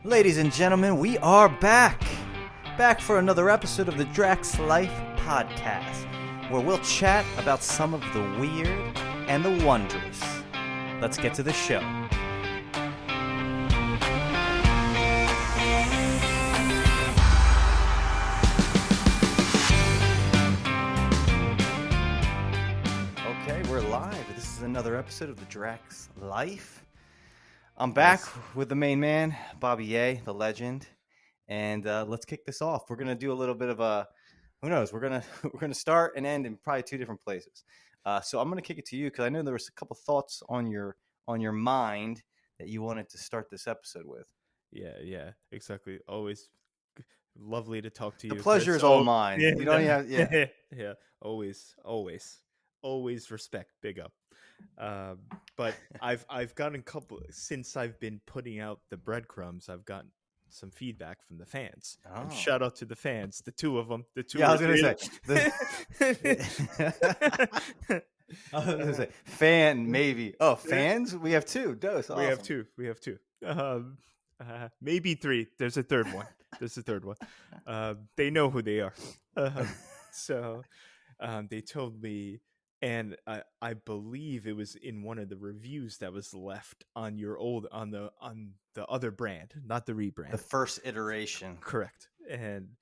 Ladies and gentlemen, we are back! Back for another episode of the Draxx Life podcast, where we'll chat about some of the weird and the wondrous. Let's get to the show. Okay, we're live. This is another episode of the Draxx Life. I'm back with the main man, Bobby Ye, the legend, and let's kick this off. We're gonna do a little bit of a, who knows? We're gonna start and end in probably two different places. So I'm gonna kick it to you because I know there was a couple thoughts on your mind that you wanted to start this episode with. Yeah, exactly. Always lovely to talk to you. The pleasure is all mine. Yeah, You don't have, yeah. yeah. Always respect. Big up. But I've gotten a couple since I've been putting out the breadcrumbs. I've gotten some feedback from the fans. And shout out to the fans, the two of them. Yeah, I was gonna say. Fan, maybe. Oh, fans? We have two. Dose. Awesome. We have two. Maybe three. There's a third one. They know who they are. So they told me, and I believe it was in one of the reviews that was left on your on the other brand, not the rebrand. The first iteration. Correct. And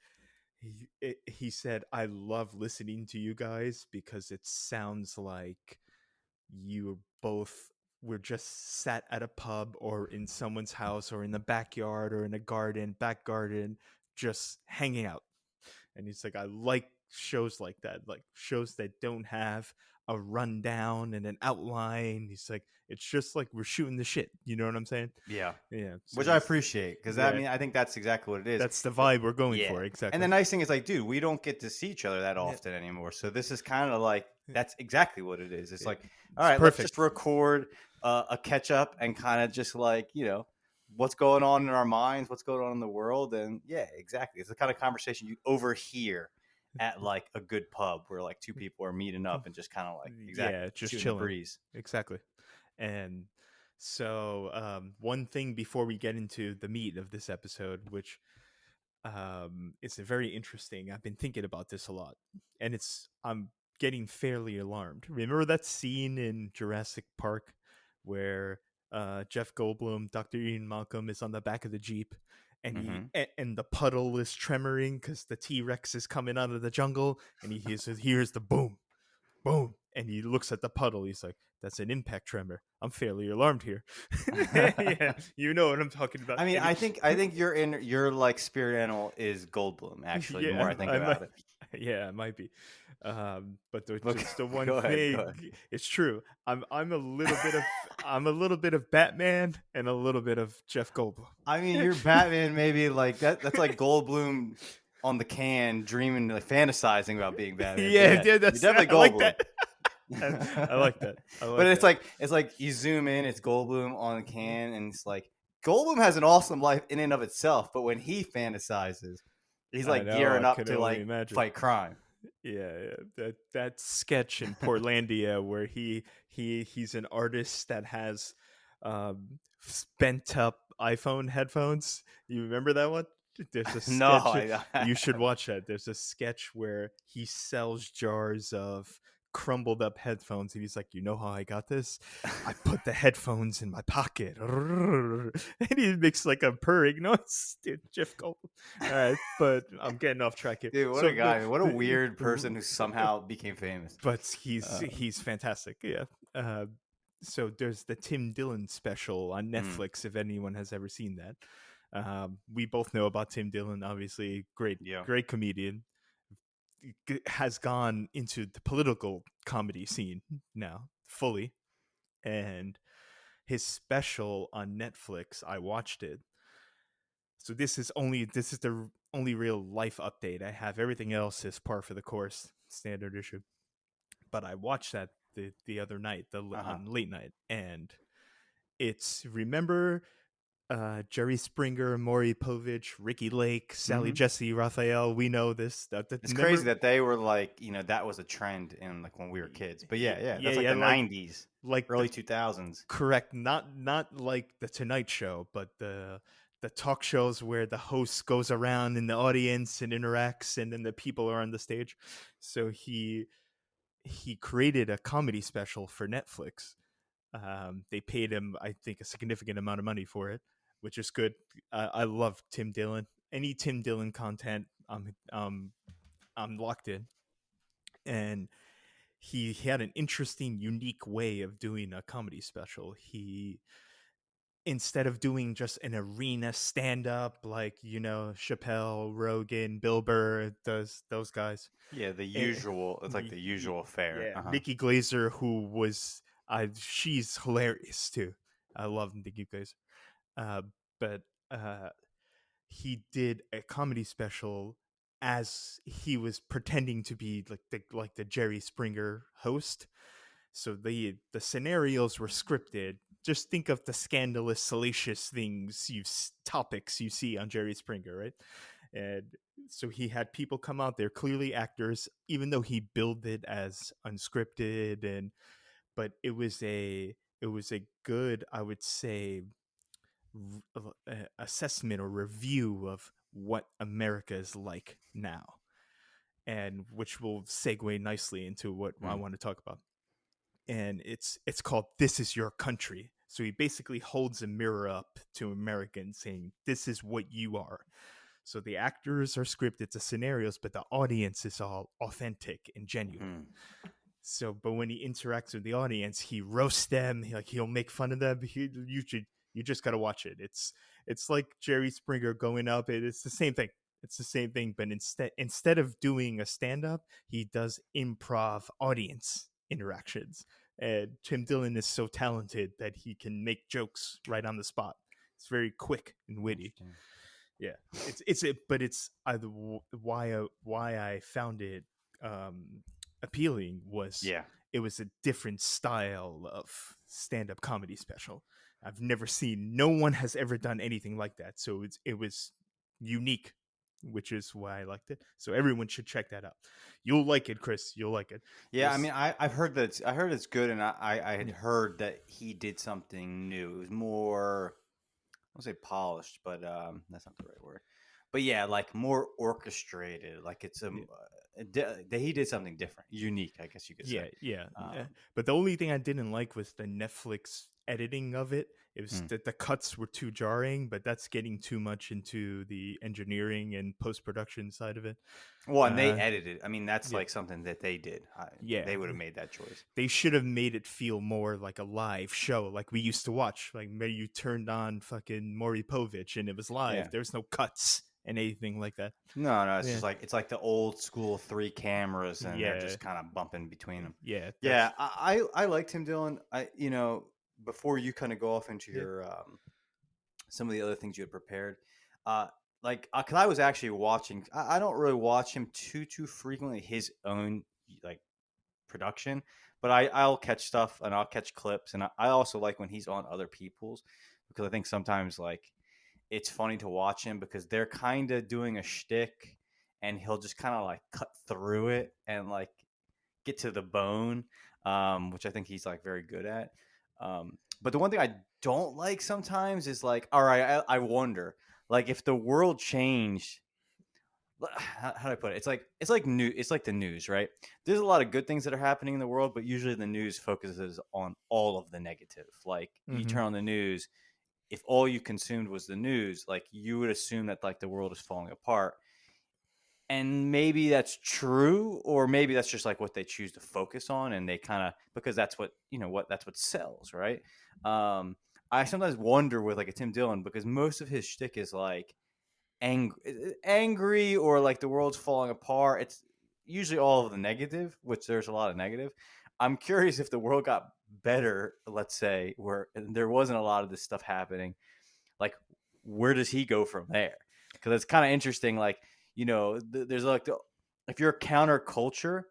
he said, I love listening to you guys because it sounds like you both were just sat at a pub or in someone's house or in the backyard or in a back garden, just hanging out. And he's like, I like shows like that, like shows that don't have a rundown and an outline. He's like, it's just like we're shooting the shit. You know what I'm saying? Yeah. So which I appreciate because I think that's exactly what it is. That's the vibe we're going for. Exactly. And the nice thing is, like, dude, we don't get to see each other that often anymore. So this is kind of like, that's exactly what it is. It's like, all right, let's just record a catch up and kind of just like, what's going on in our minds, what's going on in the world. And yeah, exactly. It's the kind of conversation you overhear at like a good pub where like two people are meeting up and just kind of like, just chilling the breeze. Exactly. And so one thing before we get into the meat of this episode, which it's very interesting. I've been thinking about this a lot, and I'm getting fairly alarmed. Remember that scene in Jurassic Park where Jeff Goldblum, Dr. Ian Malcolm, is on the back of the Jeep, and and the puddle is tremoring because the T-Rex is coming out of the jungle, and he hears the boom, boom, and he looks at the puddle. He's like, "That's an impact tremor. I'm fairly alarmed here." Yeah, you know what I'm talking about. I mean, I think your like spirit animal is Goldblum. Actually, the more I think about it. Yeah, it might be. But just the one thing, it's true. I'm a little bit of Batman and a little bit of Jeff Goldblum. I mean, you're Batman, maybe like that. That's like Goldblum on the can, dreaming, like fantasizing about being Batman. Yeah, that's definitely Goldblum. I like that. But it's like you zoom in, it's Goldblum on the can, and it's like Goldblum has an awesome life in and of itself. But when he fantasizes, he's like gearing up to like fight crime. Yeah, that sketch in Portlandia where he's an artist that has bent up iPhone headphones. You remember that one? There's a sketch. No, you should watch that. There's a sketch where he sells jars of crumbled up headphones, and he's like, you know how I got this? I put the headphones in my pocket. And he makes like a purring noise. Dude, Jeff Goldblum. All right, but I'm getting off track here. Dude, what a guy. What a weird person who somehow became famous. But he's fantastic. Yeah. So there's the Tim Dillon special on Netflix, if anyone has ever seen that. We both know about Tim Dillon, obviously great comedian. Has gone into the political comedy scene now fully, and his special on Netflix, I watched it. So this is the only real life update I have. Everything else is par for the course, standard issue. But I watched that the other night, late night, and it's, remember Jerry Springer, Maury Povich, Ricky Lake, Sally Jesse Raphael. We know this. It's crazy that they were like, that was a trend in like when we were kids. But that's like the 90s, like early 2000s. Correct. Not like the Tonight Show, but the the talk shows where the host goes around in the audience and interacts, and then the people are on the stage. So he created a comedy special for Netflix. They paid him, I think, a significant amount of money for it, which is good. I love Tim Dillon. Any Tim Dillon content, I'm locked in. And he had an interesting, unique way of doing a comedy special. He, instead of doing just an arena stand up like, Chappelle, Rogan, Bill Burr, those guys. Yeah, the eh, usual. It's like the usual fare. yeah, Nikki Glazer, who was, she's hilarious too. I love Nikki Glazer. Uh, but he did a comedy special as he was pretending to be like the Jerry Springer host. So the scenarios were scripted. Just think of the scandalous, salacious topics you see on Jerry Springer, right? And so he had people come out there, clearly actors, even though he billed it as unscripted, but it was a good, I would say, assessment or review of what America is like now, and which will segue nicely into what I want to talk about. And it's called "This Is Your Country." So he basically holds a mirror up to Americans, saying, "This is what you are." So the actors are scripted to scenarios, but the audience is all authentic and genuine. So, but when he interacts with the audience, he roasts them. He'll make fun of them. You just gotta watch it. It's like Jerry Springer going up. It's the same thing. It's the same thing, but instead of doing a stand up, he does improv audience interactions. And Tim Dillon is so talented that he can make jokes right on the spot. It's very quick and witty. Yeah, but it's why I found it appealing was it was a different style of stand-up comedy special. I've never seen. No one has ever done anything like that. So it was unique, which is why I liked it. So everyone should check that out. You'll like it, Chris. You'll like it. Yeah, I mean, I've heard that. I heard it's good, and I had heard that he did something new. It was more, I won't say polished, but that's not the right word. But yeah, like more orchestrated. Like it's he did something different, unique, I guess you could say. Yeah. But the only thing I didn't like was the Netflix editing of it. It was that the cuts were too jarring, but that's getting too much into the engineering and post-production side of it. Well, and they edited. I mean, that's like something that they did. They would have made that choice. They should have made it feel more like a live show, like we used to watch. Like maybe you turned on fucking Maury Povich and it was live. Yeah. There's no cuts and anything like that. No, it's just like it's like the old school 3 cameras, and they're just kind of bumping between them. Yeah. I like Tim Dillon. Before you kind of go off into your some of the other things you had prepared, because I was actually watching. I don't really watch him too frequently, his own like production, but I'll catch stuff and I'll catch clips, and I also like when he's on other people's, because I think sometimes like it's funny to watch him because they're kind of doing a shtick, and he'll just kind of like cut through it and like get to the bone, which I think he's like very good at. But the one thing I don't like sometimes is like, all right, I wonder, like if the world changed, how do I put it? It's like the news, right? There's a lot of good things that are happening in the world, but usually the news focuses on all of the negative. Like you turn on the news, if all you consumed was the news, like you would assume that like the world is falling apart. And maybe that's true, or maybe that's just like what they choose to focus on, and they kind of, because that's what that's what sells, right? I sometimes wonder with like a Tim Dillon, because most of his shtick is like angry, or like the world's falling apart. It's usually all of the negative, which there's a lot of negative. I'm curious if the world got better, let's say, where there wasn't a lot of this stuff happening, like where does he go from there? Because it's kind of interesting, like, there's like if you're a counterculture,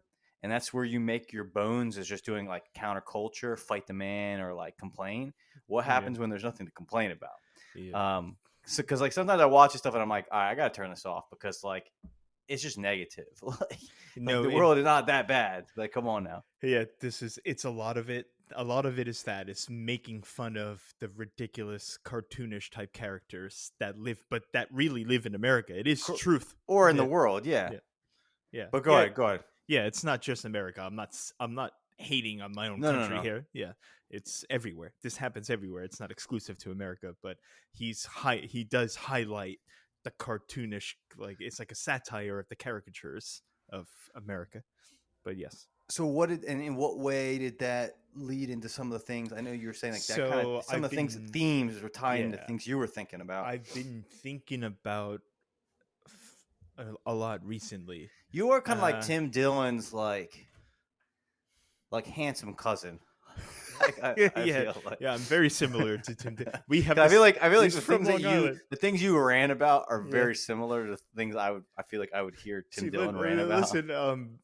and that's where you make your bones, is just doing like counterculture, fight the man, or like complain. What happens when there's nothing to complain about? So because like sometimes I watch this stuff and I'm like, all right, I gotta turn this off, because like it's just negative. like the world is not that bad. Like, come on now. Yeah, it's a lot of it. a lot of it is that it's making fun of the ridiculous cartoonish type characters that live, but that really live in America. It is truth. Or in the Yeah, world, yeah. yeah, yeah, But go yeah, ahead, go ahead. yeah. It's not just America. I'm not hating on my own No, no, country no. here. Yeah, it's everywhere. This happens everywhere. It's not exclusive to America, but he does highlight the cartoonish, like it's like a satire of the caricatures of America. But yes. So what did and in what way did that lead into some of the things? I know you were saying like that kind of So some of the things themes were tying into yeah, things you were thinking about. I've been thinking about a lot recently. You are kind of like Uh, Tim Dillon's like handsome cousin. Like I yeah, feel like yeah, I'm very similar to Tim. We have 'Cause this. I feel like He's from Long Island. the things you ran about are Yeah. very similar to things I feel like I would hear Tim See, Dillon ran about. listen.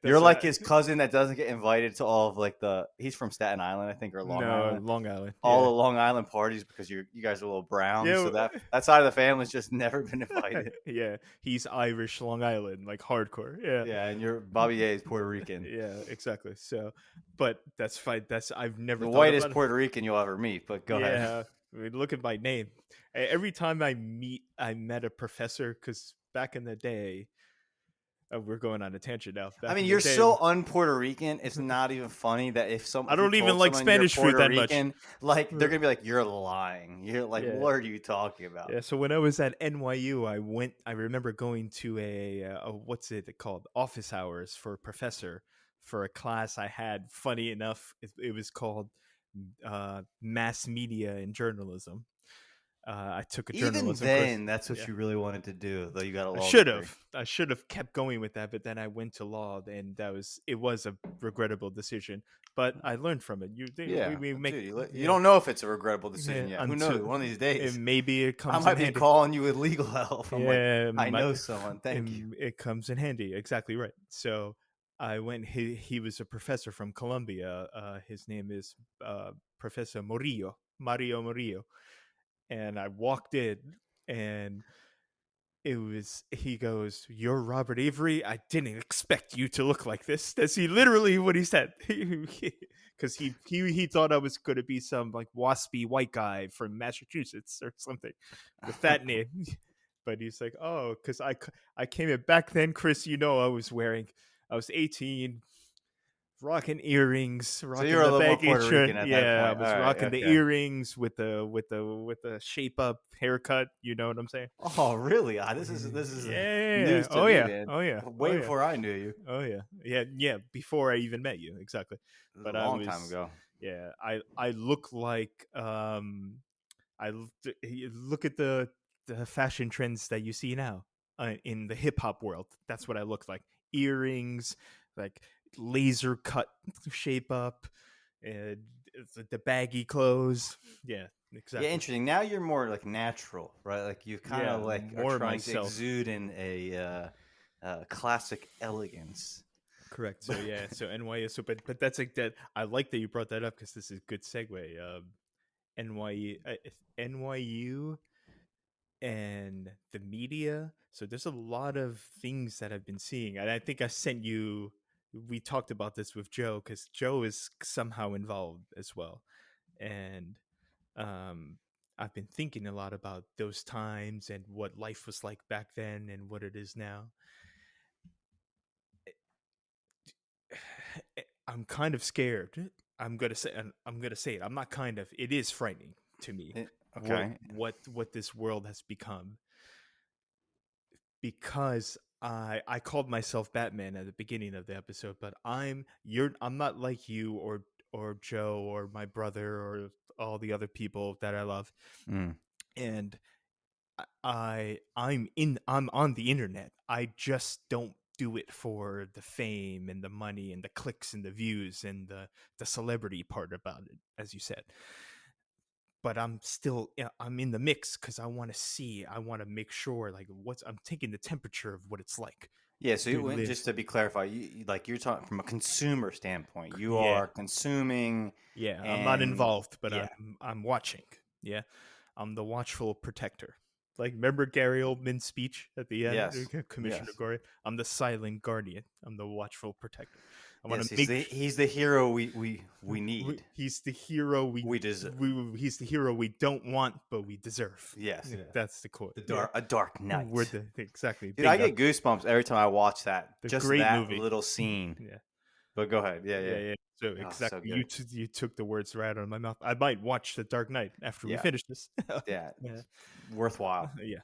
You're like his cousin that doesn't get invited to all of like he's from Staten Island, I think, or Long no Island. Long Island. All Yeah. the Long Island parties because you guys are a little brown, Yeah, so that side of the family's just never been invited. yeah, he's Irish, Long Island, like hardcore. Yeah. Yeah, and your Bobby A is Puerto Rican. Yeah, exactly. So, but that's fine. I've never The thought whitest about it. Puerto Rican you'll ever meet. But go ahead. Yeah, I mean, look at my name. Every time I met a professor, because back in the day, we're going on a tangent now. I Back mean, in the you're day, so un-Puerto Rican. It's not even funny that if I if you don't even told like someone you're Spanish food Puerto that much. Rican, like they're gonna be like, "You're lying." You're like, Yeah. "What are you talking about?" Yeah, so when I was at NYU, I remember going to a what's it called? Office hours for a professor for a class I had. Funny enough, it was called mass media and journalism. I took a Even journalism course. then, that's what Yeah. you really wanted to do, though you got a I law should degree. have. I should have kept going with that, but then I went to law, and it was a regrettable decision. But I learned from it. Yeah, We make dude, you yeah, don't know if it's a regrettable decision yeah, yet. Who knows? One of these days, maybe it I comes in might be handy. calling you with legal help. I'm like, Yeah, I know someone. Thank you. it comes in handy. Exactly right. So I went. He was a professor from Colombia. His name is Professor Mario Murillo, and I walked in, and he goes, "You're Robert Avery. I didn't expect you to look like this." That's literally what he said. Because he thought I was going to be some like waspy white guy from Massachusetts or something with that name. But he's like, "Oh, because I came in back then, Chris. I was 18, rocking earrings, So rocking you're a the little more baggy Puerto shirt. Rican at that Yeah, I point. was All right, rocking the okay. earrings with the shape up haircut. You know what I'm saying?" Oh, really? This is Yeah. news to Oh me, yeah. man. Oh yeah. Way Oh yeah. before I knew you. Oh yeah. Yeah. Yeah. Before I even met you, exactly. It was But a I long time was. ago. Yeah. I look like you look at the fashion trends that you see now in the hip hop world. That's what I look like. Earrings, like laser cut shape up, and the baggy clothes. Yeah, exactly. Yeah, interesting. Now you're more like natural, right? Like you kind of like are more trying to myself. exude in a classic elegance. Correct. So yeah, so NYU. So but that's like that. I like that you brought that up because this is a good segue. NYU and the media. So there's a lot of things that I've been seeing, and I think I sent you. We talked about this with Joe because Joe is somehow involved as well, and um, I've been thinking a lot about those times and what life was like back then and what it is now. I'm kind of scared. I'm gonna say it. I'm not kind of. It is frightening to me. Okay. What this world has become, because I called myself Batman at the beginning of the episode, but I'm not like you or Joe or my brother or all the other people that I love. And I'm on the internet. I just don't do it for the fame and the money and the clicks and the views and the celebrity part about it, as you said. But I'm still I'm in the mix because I want to make sure like I'm taking the temperature of what it's like. Yeah, so To live. just to be clarified, like you're talking from a consumer standpoint. You Yeah. are consuming. Yeah, I'm not and involved, but yeah. I'm watching. Yeah, I'm the watchful protector. Like, remember Gary Oldman's speech at the end? Yes. Commissioner Yes. Gordon. I'm the silent guardian. I'm the watchful protector. I want Yes, to he's the hero we need. he's the hero We deserve. he's the hero we don't want but we deserve. Yes, Yeah, that's the quote. a dark We're night. exactly Dude, I bingo. get goosebumps every time I watch that. The Just great that movie. little scene. Yeah. But go ahead. Yeah, Yeah, yeah. yeah. So Oh, so exactly, good. you took the words right out of my mouth. I might watch The Dark Knight after we Yeah, finish this. yeah. Yeah. Worthwhile. Yeah.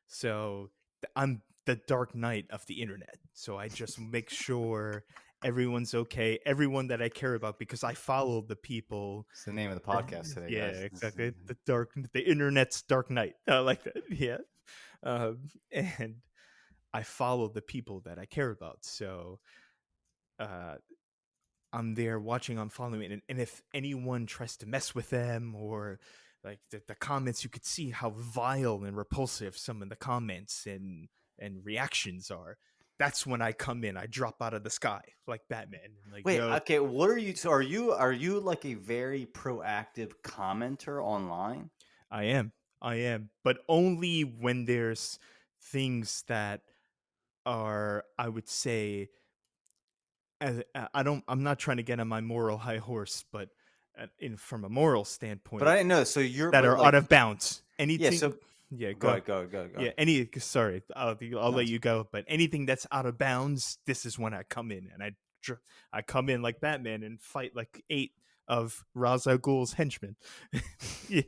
So I'm the Dark Knight of the internet. So I just make sure everyone's okay, everyone that I care about, because I follow the people. It's the name of the podcast today, Yeah, guys. exactly. The internet's Dark Knight. I like that. Yeah. And I follow the people that I care about. So uh I'm there watching, I'm following, and if anyone tries to mess with them, or like the comments, you could see how vile and repulsive some of the comments and reactions are. That's when I come in. I drop out of the sky like Batman. And like, Wait, yo, okay. What are you? So are you like a very proactive commenter online? I am, but only when there's things that are, I would say, I'm not trying to get on my moral high horse, but from a moral But standpoint, I didn't know. So you're that but are out like of bounds. yeah. Anything, So yeah, go go, ahead, go. yeah. Sorry, I'll No, let you go. But anything that's out of bounds, this is when I come in, and I come in like Batman and fight like 8 of Ra's al Ghul's henchmen. Yeah.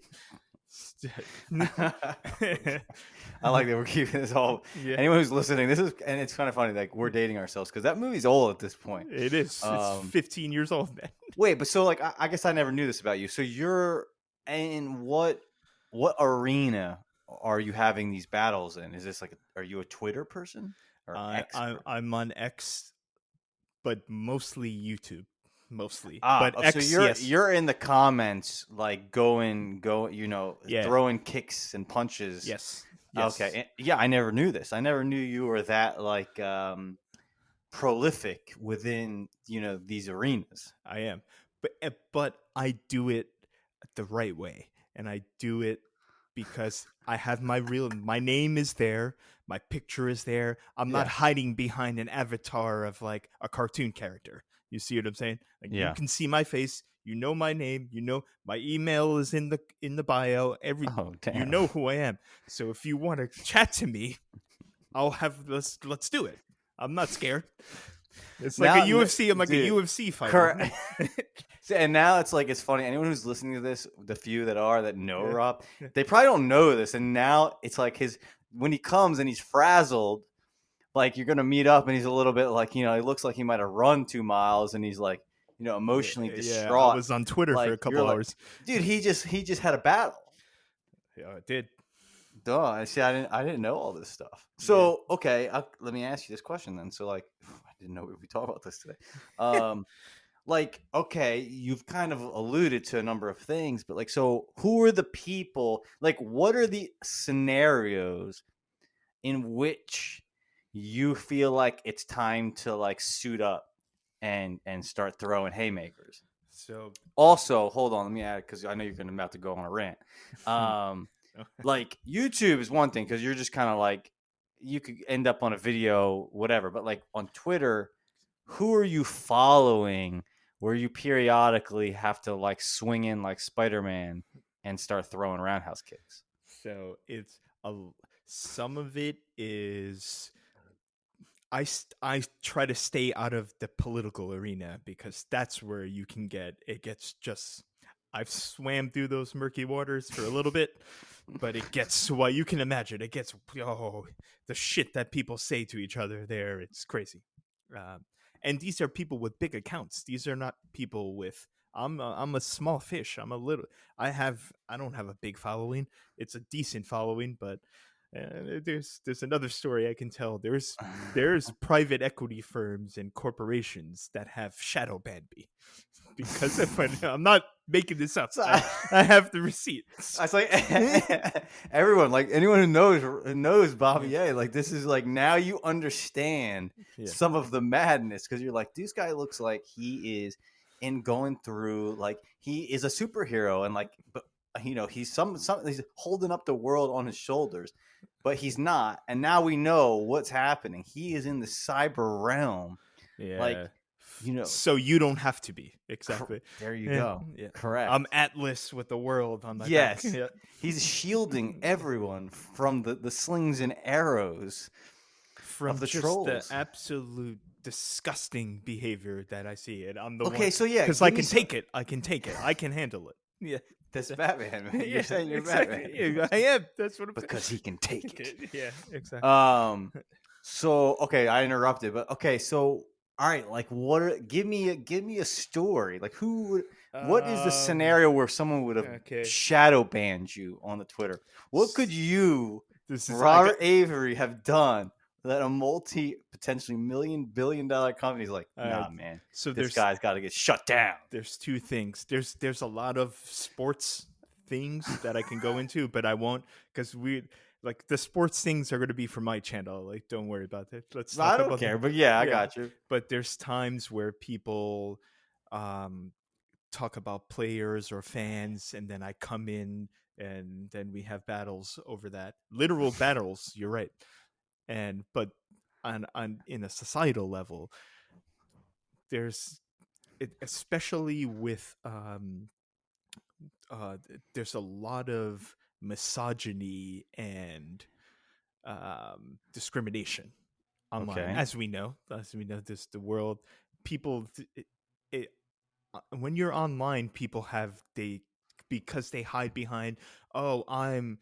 I like that we're keeping this all. Yeah, Anyone who's listening, this is, and it's kind of funny. Like we're dating ourselves because that movie's old at this point. it is. It's 15 years old, man. Wait, but so like I guess I never knew this about you. So you're in what arena are you having these battles in? Is this like are you a Twitter person or X? I'm on X, but mostly YouTube, mostly. Ah, But so X, yes, you're in the comments like yeah, throwing kicks and punches. yes, Okay. Yeah, I never knew this. I never knew you were that like prolific within, these arenas. I am, but I do it the right way, and I do it because I have my name is there, my picture is there. I'm not Yeah. hiding behind an avatar of like a cartoon character. You see what I'm saying? Like Yeah. you can see my face, you know my name, you know my email is in the bio. Oh, damn. You know who I am. So if you want to chat to me, let's do it. I'm not scared. It's like Now- a UFC. I'm like dude, a UFC fighter. And now it's funny. Anyone who's listening to this, the few that know Yeah. Rob, they probably don't know this. And now it's like when he comes and he's frazzled, like you're gonna meet up and he's a little bit like, he looks like he might have run 2 miles and he's like, emotionally distraught. I was on Twitter for a couple you're like, hours. dude, he just had a battle. Yeah, it did. Duh. I see. I didn't know all this stuff. So okay, let me ask you this question then. So like, I didn't know we talk about this today. Like, okay, you've kind of alluded to a number of things, but like, so who are the people? Like, what are the scenarios in which you feel like it's time to like suit up and start throwing haymakers? So Also, hold on, let me add because I know you're about to go on a rant. Like YouTube is one thing because you're just kind of like you could end up on a video, whatever. But like on Twitter, who are you following where you periodically have to like swing in like Spider-Man and start throwing roundhouse kicks? So it's some of it is I try to stay out of the political arena because that's where you can gets just I've swam through those murky waters for a little bit, but it gets you can imagine it gets the shit that people say to each other there, it's crazy. And these are people with big accounts. These are not people with I'm a small fish. I don't have a big following. It's a decent following, but there's another story I can tell. There's private equity firms and corporations that have shadow banned me because I'm not making this up. I have the receipts. It's like everyone, like anyone who knows Bobby A. Like this is like now you understand some of the madness because you're like this guy looks like he is going through like he is a superhero and like but he's he's holding up the world on his shoulders, but he's not. And now we know what's happening. He is in the cyber realm Like, Yeah. you know, So you don't have to be. Exactly. there you Yeah. go. Yeah. Correct. I'm Atlas with the world on my back. Yes. Yeah. He's shielding everyone from the slings and arrows of From the just the trolls. absolute disgusting behavior that I see it. I'm the one Okay, so yeah, because I give me can some. take it. I can take it. I can handle it. Yeah. That's Batman, man. You're Yeah, saying you're exactly. Batman Yeah, I am. That's what I'm because he can take it. saying. Yeah, exactly. So okay, I interrupted, but okay, so all right, like give me a story. Like what is the scenario where someone would have Okay. shadow banned you on the Twitter? What could you, This is Robert Avery, have done that a potentially $1 billion company is like, nah, man, so this guy's got to get shut down. there's two things. There's a lot of sports things that I can go into, but I won't because like the sports things are going to be for my channel. Like, don't worry about it. Let's I talk don't about care, but yeah, I yeah. got you. But there's times where people talk about players or fans, and then I come in, and then we have battles over that. Literal battles. You're right. But on in a societal level, there's especially with there's a lot of misogyny and discrimination online, Okay. as we know. This the world. People, when you're online, people because they hide behind, oh, I'm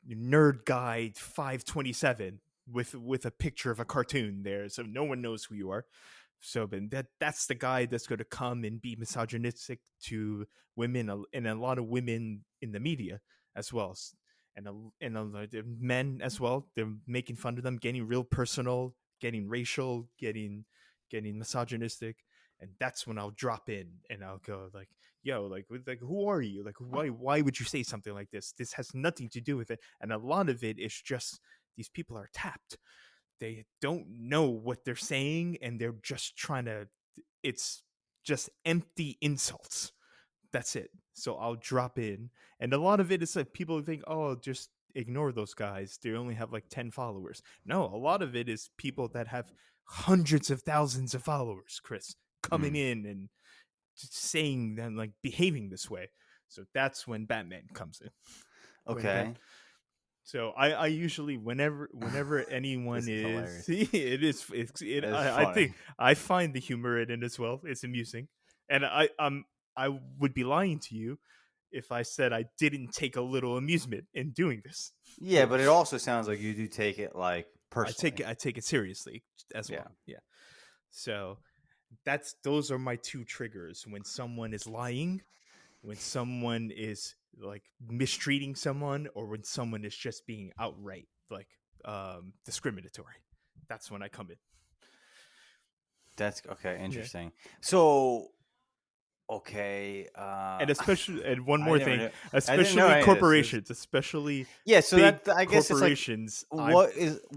nerd guy 527 with a picture of a cartoon there, so no one knows who you are. So, but that's the guy that's going to come and be misogynistic to women and a lot of women in the media as well, and men as well. They're making fun of them, getting real personal, getting racial, getting misogynistic, and that's when I'll drop in and I'll go like, "Yo, like, who are you? Like, why would you say something like this? This has nothing to do with it." And a lot of it is just these people are tapped. They don't know what they're saying, and they're just trying to. It's just empty insults. That's it. So I'll drop in, and a lot of it is like people think, "Oh, just ignore those guys. They only have like 10 followers." No, a lot of it is people that have hundreds of thousands of followers, Chris, coming in and saying and like behaving this way. So that's when Batman comes in. Okay. So I usually whenever anyone is I think I find the humor in it as well. It's amusing, and I would be lying to you if I said I didn't take a little amusement in doing this. Yeah, but it also sounds like you do take it like personally. I take it seriously as well. Yeah. So those are my two triggers: when someone is lying, when someone is like mistreating someone, or when someone is just being outright like discriminatory. That's when I come in. That's okay. Interesting. Yeah. So, okay. And especially, and one more thing, especially corporations, especially so that I guess corporations. It's like,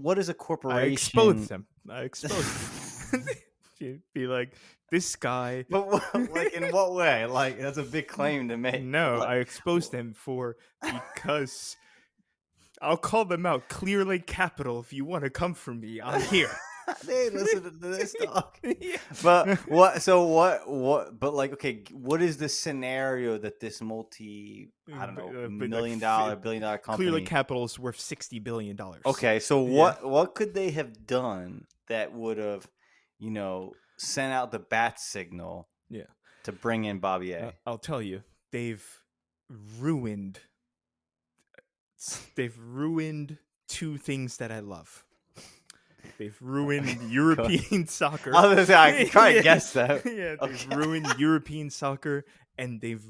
what is a corporation? I expose them. Them. Be like, this guy. But like, in what way? Like, that's a big claim to make. No, like, I exposed them because I'll call them out. Clear Lake Capital, if you want to come for me, I'm here. They listen to this talk. Yeah. But what? So what? But like, okay, what is the scenario that this $1 billion company? Clear Lake Capital is worth $60 billion. Okay, so what could they have done that would have, sent out the bat signal? Yeah. To bring in Bobby A. I'll tell you, they've ruined two things that I love. They've ruined European soccer. I was gonna say, I can try to guess that. Yeah, they've ruined European soccer, and they've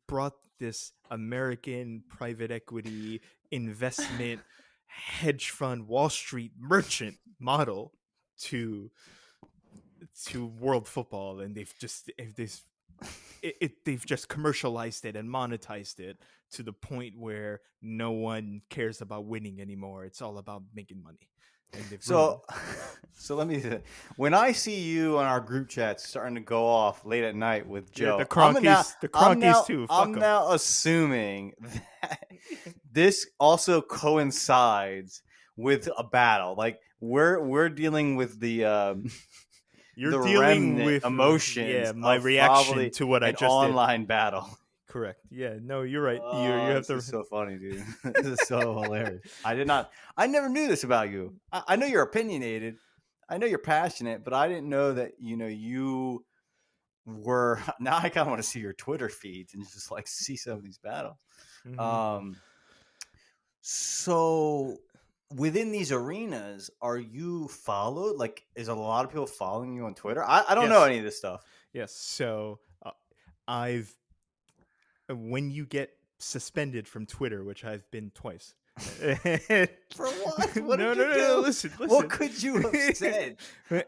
brought this American private equity investment hedge fund Wall Street merchant model to world football, and they've just commercialized it and monetized it to the point where no one cares about winning anymore. It's all about making money. And so let me say, when I see you on our group chat starting to go off late at night with Joe, the Cronkies too. I'm now assuming that this also coincides with a battle. Like, we're dealing with the You're the dealing remnant with emotions my of reaction probably to what I an just did. online battle. Correct. Yeah. No, you're right. You Oh, have this to. is so funny, dude. This is so hilarious. I never knew this about you. I know you're opinionated. I know you're passionate, but I didn't know that, you were. Now I kind of want to see your Twitter feeds and just like see some of these battles. Mhm. Um, so within these arenas, are you followed? Like, is a lot of people following you on Twitter? I don't know Yes. any of this stuff. Yes. So I've when you get suspended from Twitter, which I've been twice. For what? What No, did no, you no, no. do? Listen, What listen. could you have said?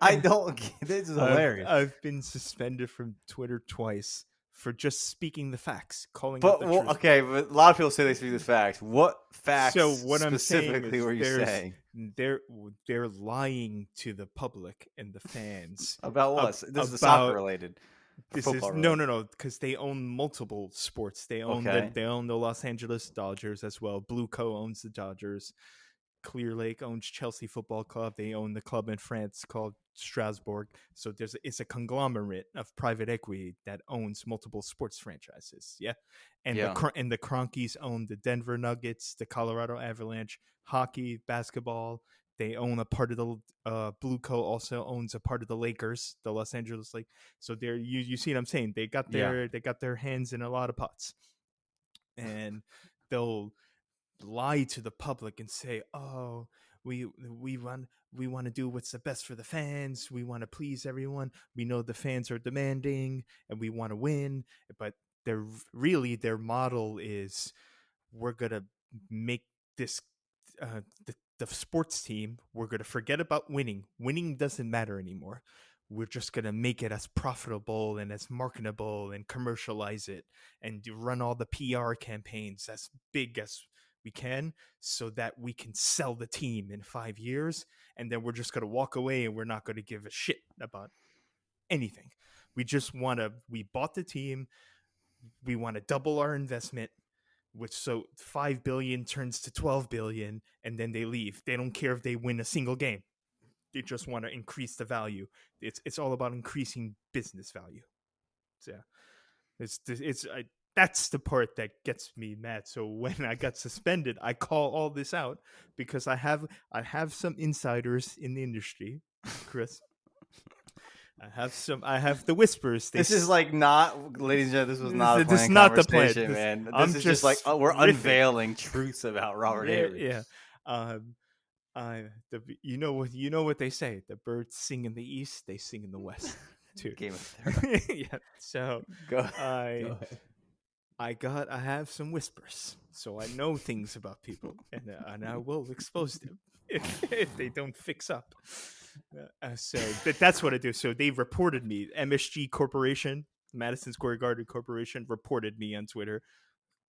I don't. This is hilarious. I've been suspended from Twitter twice for just speaking the facts, calling out But the well, truth. okay, but a lot of people say they speak the facts. What So facts what I'm saying specifically is were you saying they're they're lying to the public and the fans about what? This is the soccer about related, this football is no, related. no, no, because they own multiple sports. Okay. They own the Los Angeles Dodgers as well. Blue Co owns the Dodgers. Clear Lake owns Chelsea Football Club. They own the club in France called Strasbourg. So it's a conglomerate of private equity that owns multiple sports franchises. Yeah, and Yeah. the Cronkies own the Denver Nuggets, the Colorado Avalanche, hockey, basketball. They own a part of the Blue Co. Also owns a part of the Lakers, the Los Angeles Lake. So they're you see what I'm saying? Yeah. They got their hands in a lot of pots, and they'll lie to the public and say, "Oh, we want to do what's the best for the fans. We want to please everyone. We know the fans are demanding, and we want to win." But their model is we're gonna make this the sports team. We're gonna forget about winning. Winning doesn't matter anymore. We're just gonna make it as profitable and as marketable and commercialize it and run all the PR campaigns as big as we can so that we can sell the team in 5 years, and then we're just going to walk away and we're not going to give a shit about anything. We bought the team, we want to double our investment, which so 5 billion turns to 12 billion, and then they leave. They don't care if they win a single game. They just want to increase the value. It's all about increasing business value. So yeah. That's the part that gets me mad. So when I got suspended, I call all this out because I have some insiders in the industry, Chris. I have the whispers. This is like not, ladies and gentlemen. This was not a This is planned not the plan. conversation, man. This I'm is just like just we're riffing. unveiling truths about Robert Yeah, Avery. yeah. You know what they say. The birds sing in the east, they sing in the west too. Game of Thrones. Yeah. So Go I ahead. I have some whispers, so I know things about people, and I will expose them if they don't fix up. That's what I do. So they reported me. MSG Corporation, Madison Square Garden Corporation, reported me on Twitter.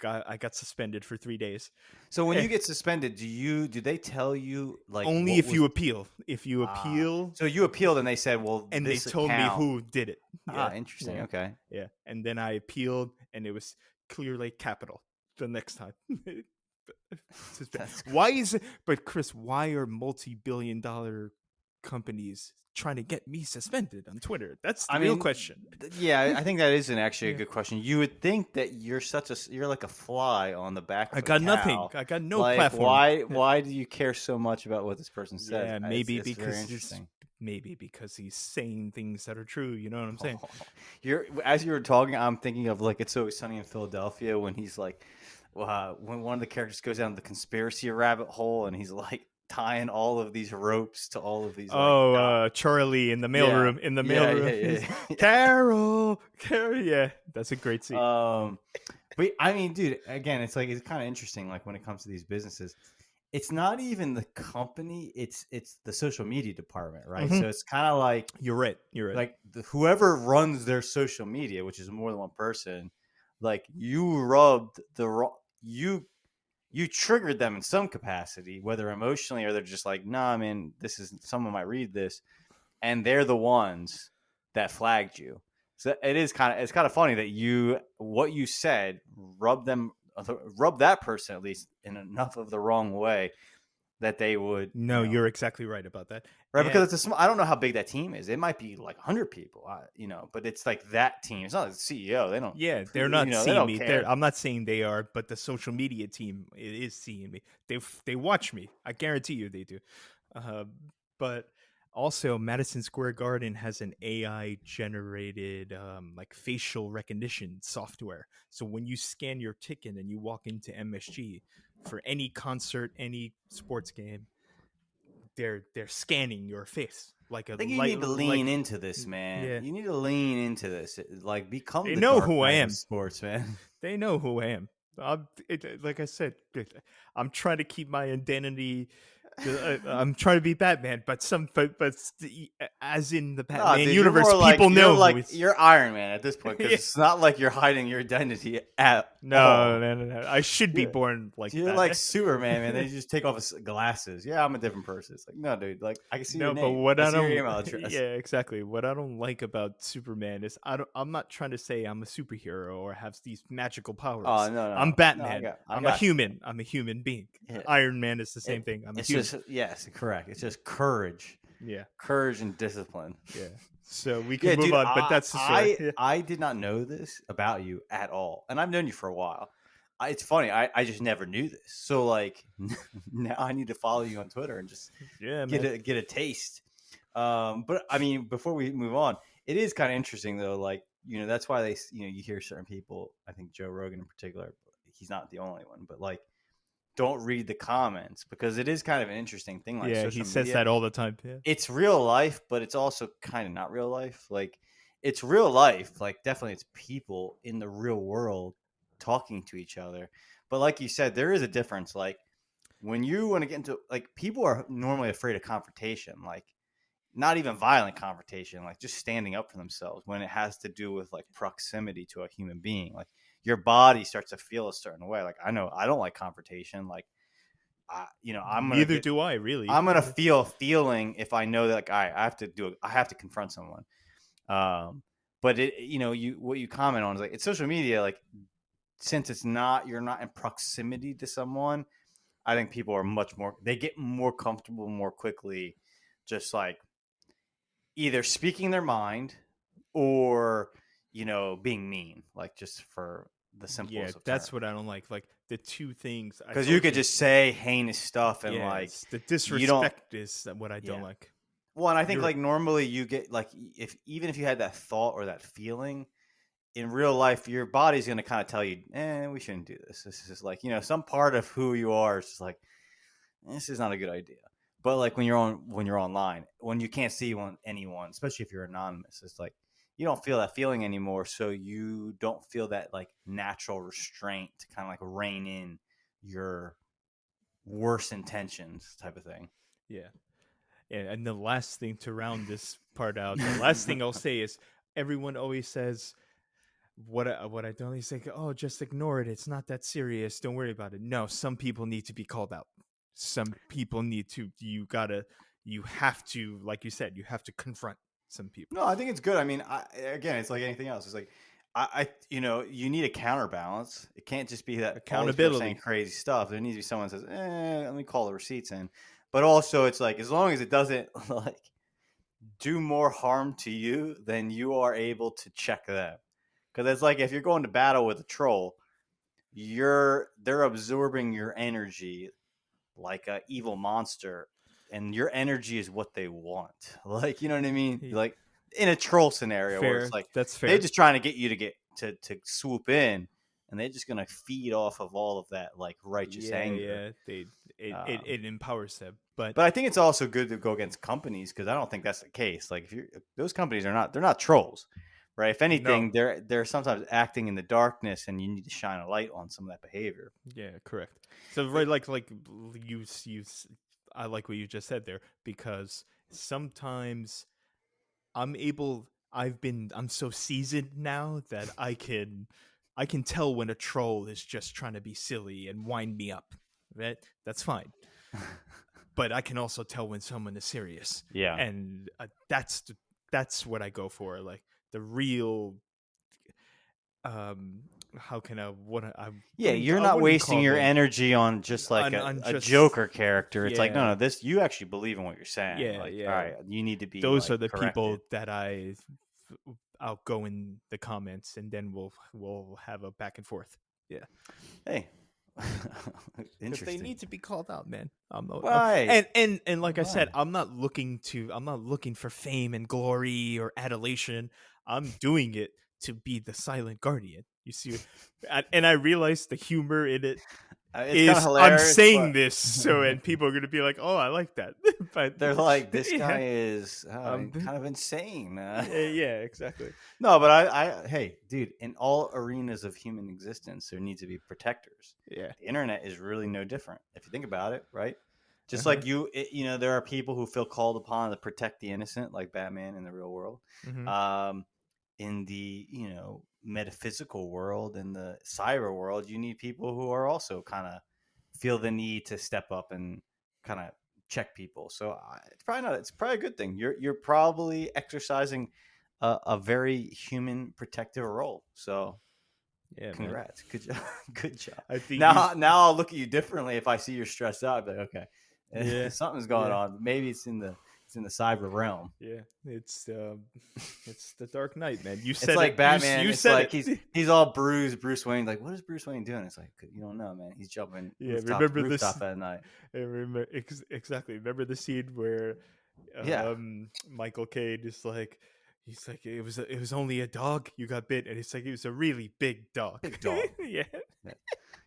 I got suspended for 3 days. So when you get suspended, do they tell you like Only if you appeal. If you Ah, appeal, so you appealed, and they said, "Well, and they this told account." me who did it. Interesting. Yeah. Okay. Yeah, and then I appealed, and it was Clear Lake Capital the next time. Why is it? But Chris, why are multi-billion-dollar companies trying to get me suspended on Twitter? That's the real question. Yeah, I think that is actually a good question. You would think that you're like a fly on the back of I a got cow. nothing. I got no Like, platform. why do you care so much about what this person says? Yeah, maybe it's very because interesting. maybe because he's saying things that are true. You know what I'm saying? As you were talking, I'm thinking of like It's Always Sunny in Philadelphia when he's like, when one of the characters goes down the conspiracy rabbit hole and he's like tying all of these ropes to all of these. Charlie in the mailroom. In the mailroom, yeah. Carol. Yeah, that's a great scene. But I mean, dude, again, it's kind of interesting. Like when it comes to these businesses, it's not even the company; it's the social media department, right? Mhm. So it's kind of like You're right. like whoever runs their social media, which is more than one person, like you rubbed you triggered them in some capacity, whether emotionally or they're just like, nah, man, this is someone might read this, and they're the ones that flagged you. So it's kind of funny that what you said rubbed that person at least in enough of the wrong way that they would, No, you're exactly right about that. right? And Because it's I don't know how big that team is. It might be like 100 people, but it's like that team. It's not the CEO. They don't, yeah, they're not they seeing don't me. care. I'm not saying they are, but the social media team is seeing me. They watch me. I guarantee you they do. Uh, but also, Madison Square Garden has an AI generated like facial recognition software. So when you scan your ticket and you walk into MSG for any concert, any sports game, they're scanning your face like I a think you light need to lean like into this, man. yeah. You need to lean into this. Like, become They the know Dark who I Knight of am. sports, man. They know who I am. Like I said, I'm trying to keep my identity. I'm trying to be Batman, but as in the No, Batman dude, you're universe, more like people know who is. you're Iron Man at this point because Yeah. it's not like you're hiding your identity at No, all. no, no, no. I should be You're born like you're like that. Superman, man. They just take off his glasses. Yeah, I'm a different person. It's like, no, dude. Like, I can see your No, but name. what I I see your don't, email address. yeah, exactly. What I don't like about Superman is I'm not trying to say I'm a superhero or have these magical Oh powers. no, no, I'm no. No, Batman. I I'm a got you, man. human. I'm a human being. Yeah, Iron Man is the same thing. I'm a it's human. just yes, correct. It's just courage, Yeah, and discipline. yeah. So we can Yeah, move dude. on, but that's the story. Yeah. I did not know this about you at all, and I've known you for a while. It's funny. I just never knew this. So like now I need to follow you on Twitter and just Yeah, get man. a taste. But I mean, before we move on, it is kind of interesting though. Like, that's why you hear certain people. I think Joe Rogan in particular. He's not the only one, but like, don't read the comments because it is kind of an interesting thing. Like Yeah, he social says media, that all the time. Yeah. it's real life, but it's also kind of not real life. Like, it's real life. Like, definitely, it's people in the real world talking to each other. But like you said, there is a difference. Like, when you want to get into, like, people are normally afraid of confrontation. Like, not even violent confrontation, like just standing up for themselves when it has to do with like proximity to a human being. Like, your body starts to feel a certain way. Like, I know I don't like confrontation. Like, Neither do I, really. I'm gonna feel a feeling if I know that, like, I have to do it. I have to confront someone. But what you comment on is like, it's social media. Like, since you're not in proximity to someone, I think people are they get more comfortable more quickly, just like either speaking their mind or being mean, like, just for the Yeah, simplest of terms. that's what I don't like. Like the two things I Because you told could you. just say heinous stuff and like Yes, the you don't. disrespect is what I don't Yeah. like. Well, and I think You're like normally you get like, even if you had that thought or that feeling in real life, your body's gonna kind of tell you, we shouldn't do this. This is just like, some part of who you are is just like, this is not a good idea. But like when you're online, when you can't see anyone, especially if you're anonymous, it's like you don't feel that feeling anymore. So you don't feel that like natural restraint to kind of like rein in your worst intentions type of thing. yeah. And the last thing to round this part out, the last thing I'll say is everyone always says what I don't say. Oh, just ignore it. It's not that serious. Don't worry about it. No, some people need to be called out. Some people need to. You have to, like you said, you have to confront some people. No, I think it's good. I mean, again, it's like anything else. It's like you need a counterbalance. It can't just be that all these people are saying Accountability. crazy stuff. There needs to be someone that says, let me call the receipts in. But also, it's like, as long as it doesn't like do more harm to you than you are able to check them. Because it's like, if you're going to battle with a troll, they're absorbing your energy like a evil monster, and your energy is what they want. Like, you know what I mean? Like, in a troll scenario where it's Fair. like That's fair. they're just trying to get you to swoop in, and they're just gonna feed off of all of that like righteous anger. Yeah. It empowers them, but But I think it's also good to go against companies, because I don't think that's the case. Like, if those companies they're not trolls, right? If no. anything, they're sometimes acting in the darkness, and you need to shine a light on some of that behavior. Yeah, correct. So right, like you, I like what you just said there, because sometimes I'm so seasoned now that I can tell when a troll is just trying to be silly and wind me up. Right? That's fine. But I can also tell when someone is serious. Yeah. And that's what I go for, like the real how can I what Yeah, you're I not wouldn't wasting call your them energy on just like on a just Joker character. It's like, no, yeah no, this you actually believe in what you're saying. yeah Like, all yeah. right, you need to be Those like are the corrected. people that I'll go in the comments and then we'll have a back and forth. Yeah. Hey, Because they interesting. need to be called out, man. Right. And like I said, Fine. I'm not looking for fame and glory or adulation. I'm doing it to be the silent guardian. You see, and I realize the humor in it It's kind of is I'm hilarious, saying but this so, and people are gonna be like, "Oh, I like that," but they're like, this yeah, guy is um, kind of insane. yeah, exactly. No, but hey, dude, in all arenas of human existence, there needs to be protectors. Yeah. The internet is really no different. If you think about it, right? Uh Just huh. like there are people who feel called upon to protect the innocent, like Batman in the real world. Hmm. Um, in the metaphysical world, in the cyber world, you need people who are also kind of feel the need to step up and kind of check people. So it's probably not. It's probably a good thing. You're probably exercising a very human protective role. So Yeah, man. congrats, good job, good job. I think you. Now I'll look at you differently if I see you're stressed out. But okay, Yeah. something's going Yeah. on. Maybe it's in the cyber realm. Yeah. It's the Dark Knight, man. You It's said it. like Batman. You It's said like it. he's all bruised. Bruce Wayne, like, what is Bruce Wayne doing? It's like you don't know, man. He's jumping Yeah. rooftop to Remember this. rooftop at night. I remember exactly. Remember the scene where Yeah, Michael Caine is like, he's like, it was only a dog you got bit, and it's like it was a really big dog. big dog. Yeah. Yeah.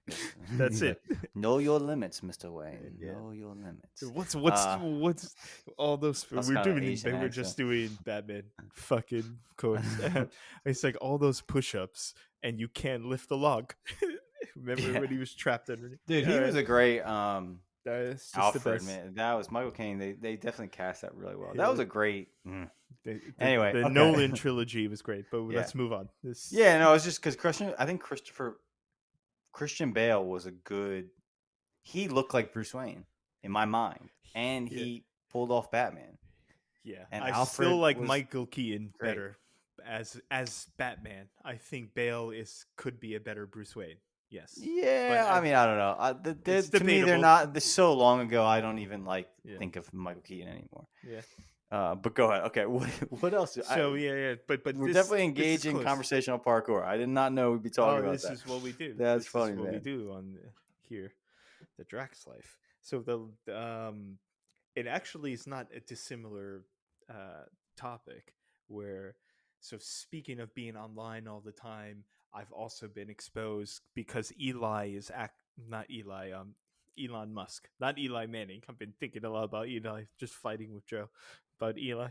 Yes. That's He's it. like, know your limits, Mr. Wayne. Yeah. Know your limits. What's all those That's we're kind of doing? Asian They were accent. just doing Batman fucking quotes. It's like all those push-ups, and you can't lift the log. Remember Yeah, when he was trapped underneath? dude, he Yeah, was a great that's just the Alfred, best. man. That was Michael Caine. They definitely cast that really well. That Yeah, was a great. Anyway, the okay. Nolan trilogy was great, but Yeah, let's move on. This, yeah. No, it's just because I think Christian Bale was a good. He looked like Bruce Wayne in my mind, and yeah, he pulled off Batman. yeah. And I still Alfred like was Michael Keaton great. better as Batman. I think Bale is could be a better Bruce Wayne. Yes, but Yeah, I mean, I don't know. it's To me, they're debatable. not. This so long ago. I don't even like Yeah, think of Michael Keaton anymore. yeah. But go ahead. Okay, what else? So yeah, but We're this definitely this is engaged in close. conversational parkour. I did not know we'd be talking Oh, about this that. is what we do. That's This is funny, what we man. do on here, the Draxx Life. So it actually is not a dissimilar topic. Where, so speaking of being online all the time, I've also been exposed because not Eli, Elon Musk, not Eli Manning. I've been thinking a lot about Eli, just fighting with Joe, but Eli,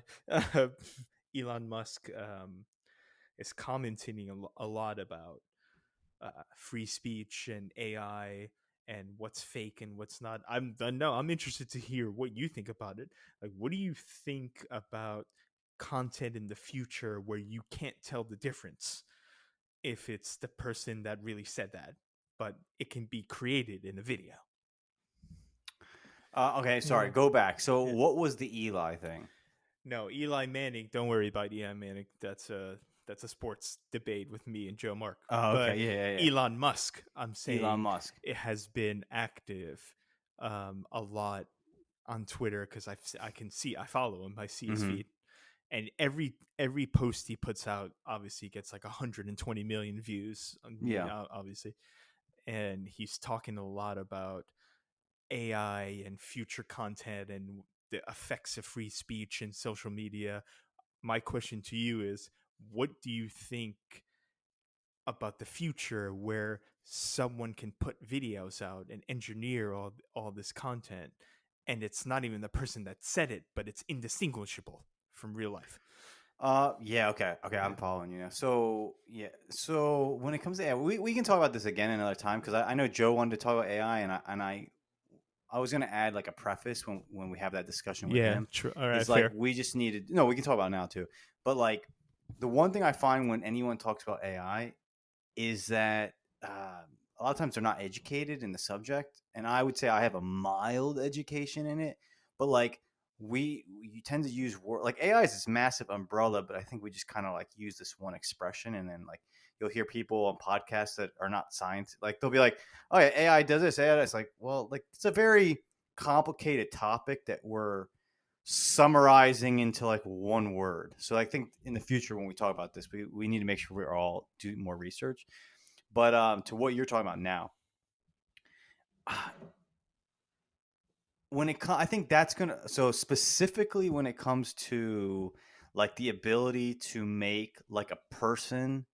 Elon Musk. Is commenting a lot about free speech and AI and what's fake and what's not. I'm interested to hear what you think about it. Like, what do you think about content in the future where you can't tell the difference if it's the person that really said that, but it can be created in a video? Okay, sorry. Yeah. Go back. So, Yeah. what was the Eli thing? No, Eli Manning. Don't worry about Eli Manning. That's a sports debate with me and Joe Mark. Oh, okay. But Yeah. Elon Musk, I'm Elon saying Musk. it has been active a lot on Twitter because I can see I follow him. I see his Mm-hmm. feed, and every post he puts out obviously gets like 120 million views. I mean, Yeah. obviously, and he's talking a lot about AI and future content and the effects of free speech and social media. My question to you is, what do you think about the future where someone can put videos out and engineer all this content, and it's not even the person that said it, but it's indistinguishable from real life? Yeah. Okay. Yeah. I'm following you now. So, yeah. So, when it comes to AI, we can talk about this again another time because I know Joe wanted to talk about AI, I was gonna add like a preface when we have that discussion with Yeah, him. true. All right, Is like fair. we just needed. No, we can talk about it now too. But like the one thing I find when anyone talks about AI is that a lot of times they're not educated in the subject, and I would say I have a mild education in it. But like you tend to use word like AI is this massive umbrella, but I think we just kind of like use this one expression and then like you'll hear people on podcasts that are not science, like they'll be like, "Oh yeah, AI does this, AI does." It's like, well, like it's a very complicated topic that we're summarizing into like one word. So I think in the future when we talk about this, we need to make sure we're all doing more research. But to what you're talking about now, I think that's gonna, so specifically when it comes to like the ability to make like a person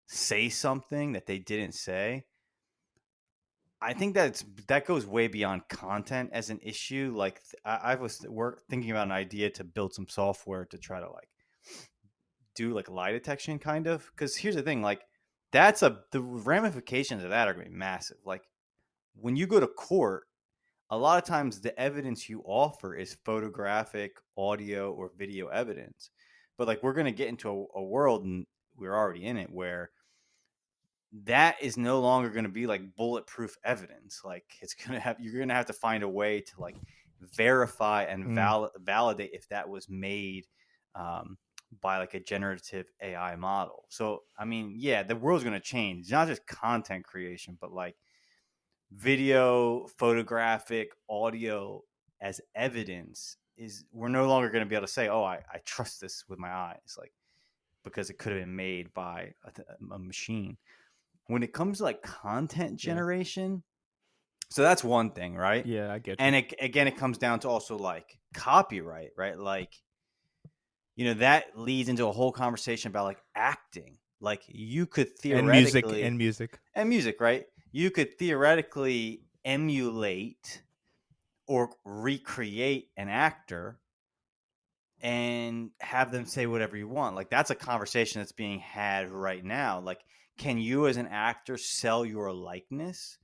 say something that they didn't say, I think that goes way beyond content as an issue. Like I was thinking about an idea to build some software to try to like do like lie detection kind of, because here's the thing, like the ramifications of that are going to be massive. Like when you go to court, a lot of times the evidence you offer is photographic, audio, or video evidence. But like we're going to get into a world, and we're already in it, where that is no longer going to be like bulletproof evidence. Like you're going to have to find a way to like verify and validate if that was made by like a generative AI model. So I mean, yeah, the world's going to change. It's not just content creation, but like video, photographic, audio as evidence is, we're no longer going to be able to say, oh, I trust this with my eyes, like because it could have been made by a machine. When it comes to like content generation, so that's one thing, right? Yeah, I get you. And again, it comes down to also like copyright, right? Like, that leads into a whole conversation about like acting. Like you could And music theoretically, and music. and music, right? You could theoretically emulate or recreate an actor and have them say whatever you want. Like that's a conversation that's being had right now. Like, can you as an actor sell your likeness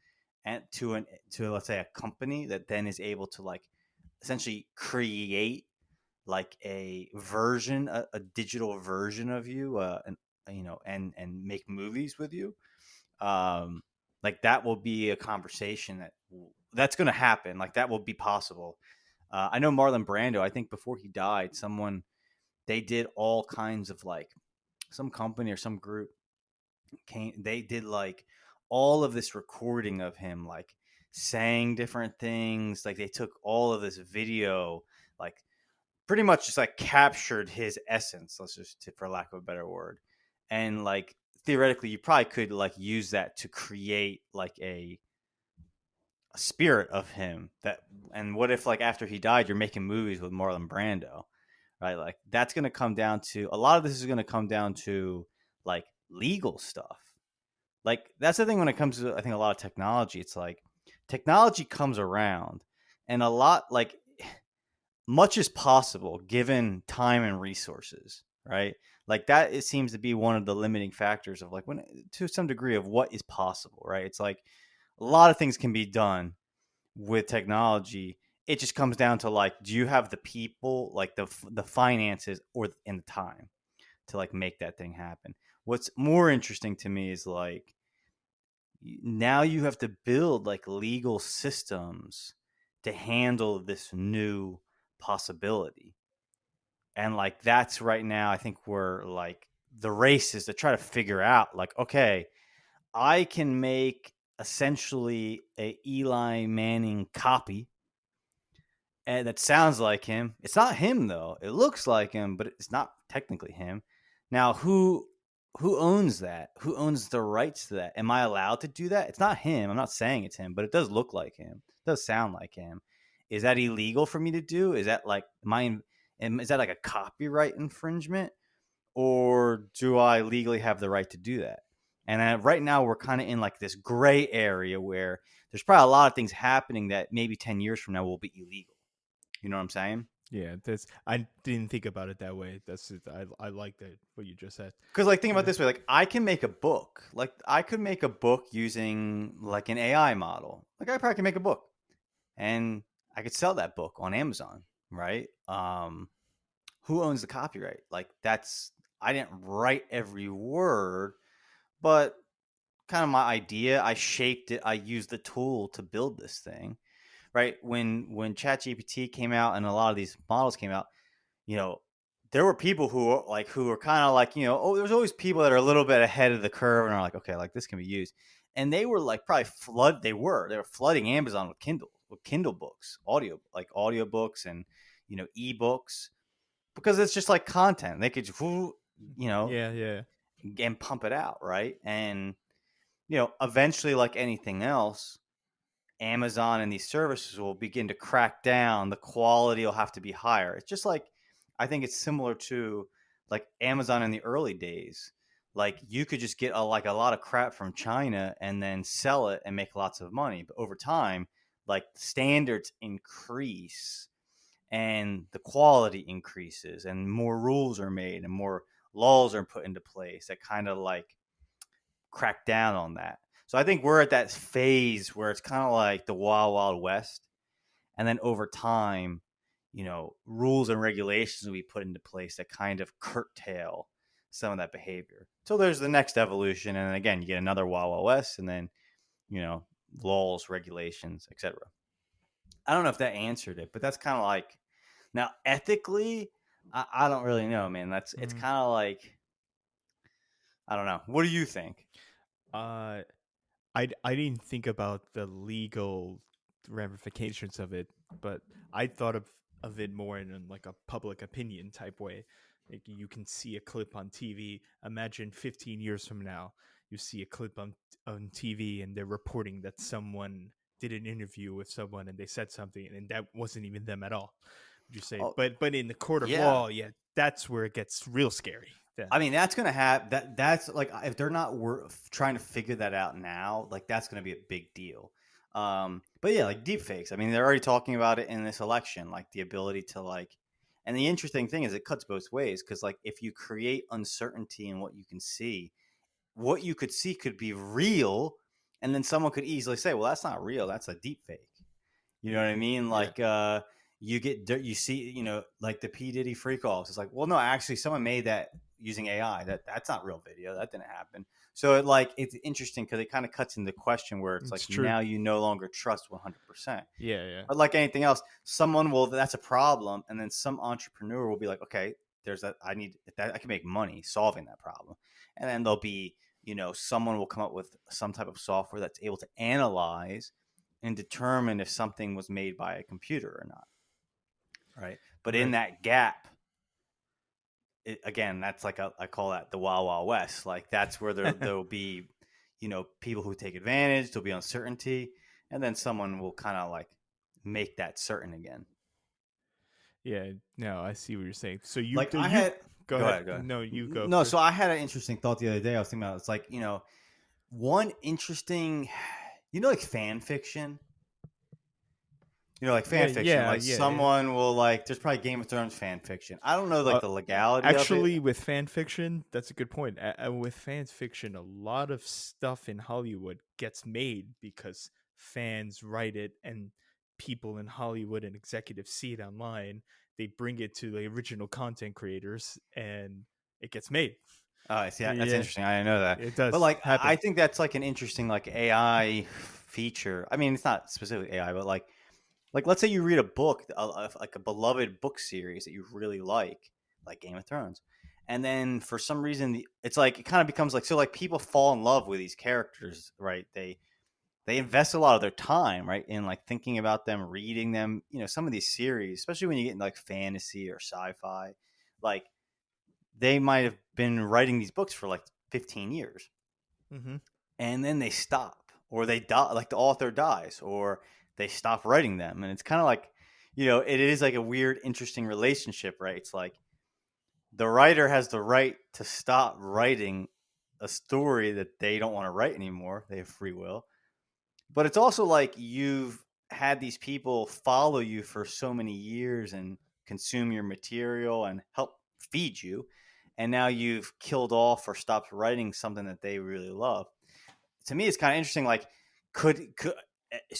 and to let's say a company that then is able to like essentially create like a digital version of you, and make movies with you. Like that will be a conversation that's going to happen. Like that will be possible. I know Marlon Brando, I think before he died, they did all kinds of like some company or some group they did like all of this recording of him, like saying different things. Like they took all of this video, like pretty much just like captured his essence, let's just, for lack of a better word. And like theoretically you probably could like use that to create like a spirit of him. That, and what if like after he died you're making movies with Marlon Brando, right? Like that's going to come down to, a lot of this is going to come down to like legal stuff. Like that's the thing when it comes to, I think, a lot of technology. It's like technology comes around, and a lot, like much is possible given time and resources, right? Like that, it seems to be one of the limiting factors of like, when to some degree, of what is possible, right? It's like a lot of things can be done with technology. It just comes down to like, do you have the people, like the finances, or in the time to like make that thing happen? What's more interesting to me is like, now you have to build like legal systems to handle this new possibility. And like that's right now, I think we're like, the race is to try to figure out like, okay, I can make essentially a Eli Manning copy, and that sounds like him. It's not him though. It looks like him, but it's not technically him. Now, who owns that? Who owns the rights to that? Am I allowed to do that? It's not him. I'm not saying it's him, but it does look like him. It does sound like him. Is that illegal for me to do? Is that like is that like a copyright infringement, or do I legally have the right to do that? And right now we're kind of in like this gray area where there's probably a lot of things happening that maybe 10 years from now will be illegal. You know what I'm saying? Yeah, that's, I didn't think about it that way. That's it. I like that what you just said. Because like think about it this way, like I can make a book. Like I could make a book using like an AI model. Like I probably can make a book, and I could sell that book on Amazon, right? Who owns the copyright? Like that's, I didn't write every word, but kind of my idea. I shaped it. I used the tool to build this thing, right? When ChatGPT came out and a lot of these models came out, you know, there were people who were kind of like, there's always people that are a little bit ahead of the curve and are like, okay, like this can be used. And they were like probably they were flooding Amazon with Kindle books, audio books and, ebooks, because it's just like content. They could just, Yeah, yeah. and pump it out, right? And, eventually, like anything else, Amazon and these services will begin to crack down. The quality will have to be higher. It's just like, I think it's similar to like Amazon in the early days. Like you could just get a lot of crap from China and then sell it and make lots of money. But over time, like standards increase and the quality increases and more rules are made and more laws are put into place that kind of like crack down on that. So I think we're at that phase where it's kind of like the wild, wild west. And then over time, rules and regulations will be put into place that kind of curtail some of that behavior. So there's the next evolution. And then again, you get another wild, wild west and then, laws, regulations, etc. I don't know if that answered it, but that's kind of like, now ethically, I don't really know, man. It's Mm. kind of like, I don't know. What do you think? Uh, I didn't think about the legal ramifications of it, but I thought of it more in like a public opinion type way. Like you can see a clip on TV. Imagine 15 years from now, you see a clip on TV and they're reporting that someone did an interview with someone and they said something and that wasn't even them at all. Would you say? Oh, But in the court of yeah. law, yeah, that's where it gets real scary. Then. I mean, that's gonna have that. That's like if they're not trying to figure that out now, like that's gonna be a big deal. But yeah, like deep fakes. I mean, they're already talking about it in this election, like the ability to like. And the interesting thing is, it cuts both ways because like if you create uncertainty in what you can see, what you could see could be real, and then someone could easily say, "Well, that's not real. That's a deep fake." You know what I mean? Yeah. Like, you see, like the P Diddy freak offs. It's like, well, no, actually, someone made that using AI. That's not real video. That didn't happen. So it's interesting because it kind of cuts into the question where it's like It's true. now you no longer trust 100%. Yeah, yeah. But like anything else, someone will that's a problem, and then some entrepreneur will be like, okay, there's that I need that I can make money solving that problem, and then there'll be someone will come up with some type of software that's able to analyze and determine if something was made by a computer or not, right? But in Right. that gap, again, that's like I call that the wild wild west. Like that's where there'll be people who take advantage. There'll be uncertainty, and then someone will kind of like make that certain again. Yeah, no, I see what you're saying. So Like I you had, go go ahead. ahead, go ahead. No, you go No, so first. I had an interesting thought the other day. I was thinking about it's like one interesting, like fan fiction. Like Yeah, fan fiction, yeah, like yeah, yeah. someone will like. There's probably Game of Thrones fan fiction. I don't know like Uh, the legality of it. Actually, with fan fiction, that's a good point. With fan fiction, a lot of stuff in Hollywood gets made because fans write it and people in Hollywood and executives see it online. They bring it to the original content creators and it gets made. Oh, I see. That's Yeah, interesting. I didn't know that. it But does like, I happen. think that's like an interesting like AI feature. I mean, it's not specifically AI, but like let's say you read a book, like a beloved book series that you really like Game of Thrones, and then for some reason it's like it kind of becomes like so like people fall in love with these characters, right? They invest a lot of their time, right, in like thinking about them, reading them. Some of these series, especially when you get into like fantasy or sci-fi, like they might have been writing these books for like 15 years Hmm. and then they stop or they die, like the author dies or they stop writing them. And it's kind of like, it is like a weird, interesting relationship, right? It's like the writer has the right to stop writing a story that they don't want to write anymore. They have free will. But it's also like you've had these people follow you for so many years and consume your material and help feed you. And now you've killed off or stopped writing something that they really love. To me, it's kind of interesting. Like, could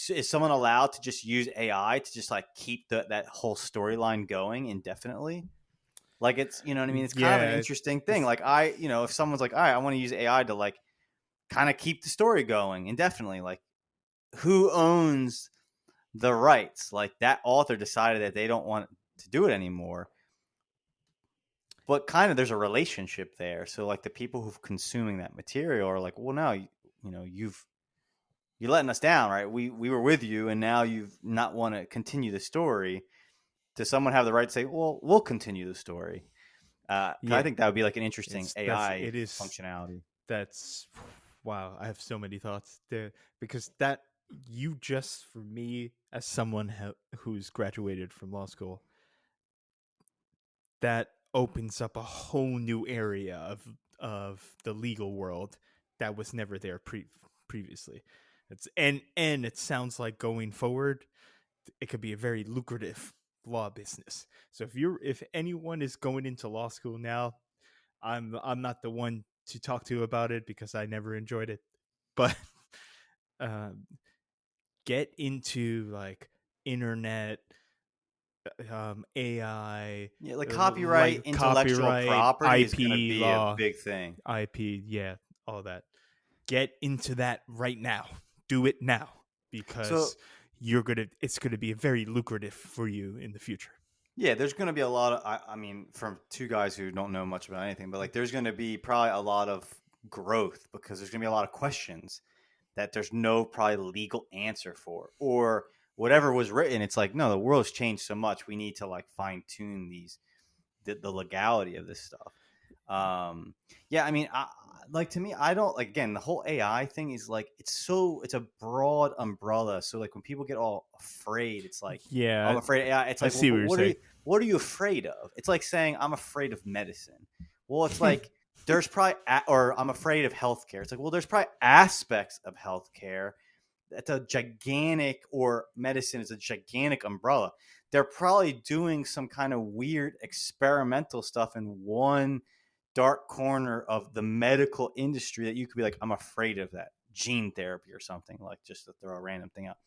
is someone allowed to just use AI to just like keep that whole storyline going indefinitely? Like, it's what I mean. It's kind of an Yeah, interesting thing. it's Like, if someone's like, all right, I want to use AI to like kind of keep the story going indefinitely, like who owns the rights? Like that author decided that they don't want to do it anymore. but kind of there's a relationship there. So like the people who've consuming that material are like, well, now you know you're letting us down, right? We were with you, and now you've not want to continue the story. Does someone have the right to say, well, we'll continue the story? 'Cause I Yeah, think that would be like an interesting it's that's AI it is functionality. that's wow. I have so many thoughts there because that you just for me as someone who's graduated from law school, that opens up a whole new area of the legal world that was never there previously. It's and it sounds like going forward, it could be a very lucrative law business. So if anyone is going into law school now, I'm not the one to talk to about it because I never enjoyed it. But um, get into like internet, AI, Yeah, like like copyright, intellectual copyright, property is going to IP be a law, big thing. IP, yeah, all that. Get into that right now. Do it now So because it's gonna be very lucrative for you in the future. yeah, there's going to be a lot of, I mean, from two guys who don't know much about anything, but like there's going to be probably a lot of growth because there's going to be a lot of questions that there's no probably legal answer for, or whatever was written. It's like, no, the world's changed so much. We need to like fine tune the legality of this stuff. Yeah, I mean, like to me, I don't like again the whole AI thing is like it's a broad umbrella. So like when people get all afraid, it's like Yeah, I'm afraid of AI. It's I like, well, see what but you're saying. what are you afraid of? It's like saying I'm afraid of medicine. Well, it's like there's probably or I'm afraid of healthcare. It's like, well, there's probably aspects of healthcare that's a gigantic, or medicine is a gigantic umbrella. They're probably doing some kind of weird experimental stuff in one dark corner of the medical industry that you could be like, I'm afraid of that gene therapy or something, like just to throw a random thing out.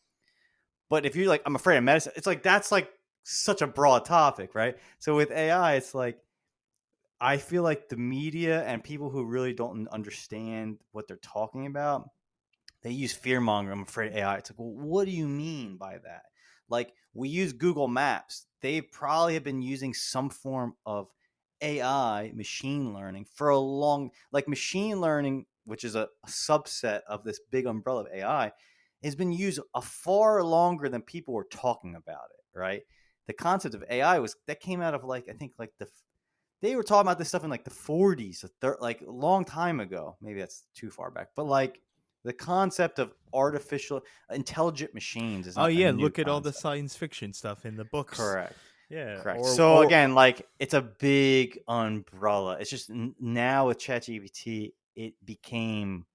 But if you're like, I'm afraid of medicine, it's like that's like such a broad topic, right? So with AI, it's like I feel like the media and people who really don't understand what they're talking about, they use fear mongering. I'm afraid of AI. It's like, well, what do you mean by that? Like, we use Google Maps. They probably have been using some form of AI, machine learning, for a long, like machine learning, which is a subset of this big umbrella of AI, has been used a far longer than people were talking about it. Right? The concept of AI was that came out of like I think like they were talking about this stuff in like the 40s, like a long time ago. Maybe that's too far back, but like the concept of artificial intelligent machines is Oh not a yeah, new look at all the concept. science fiction stuff in the books. Correct. Yeah, Correct. or So or again, like it's a big umbrella. It's just now with ChatGPT, it became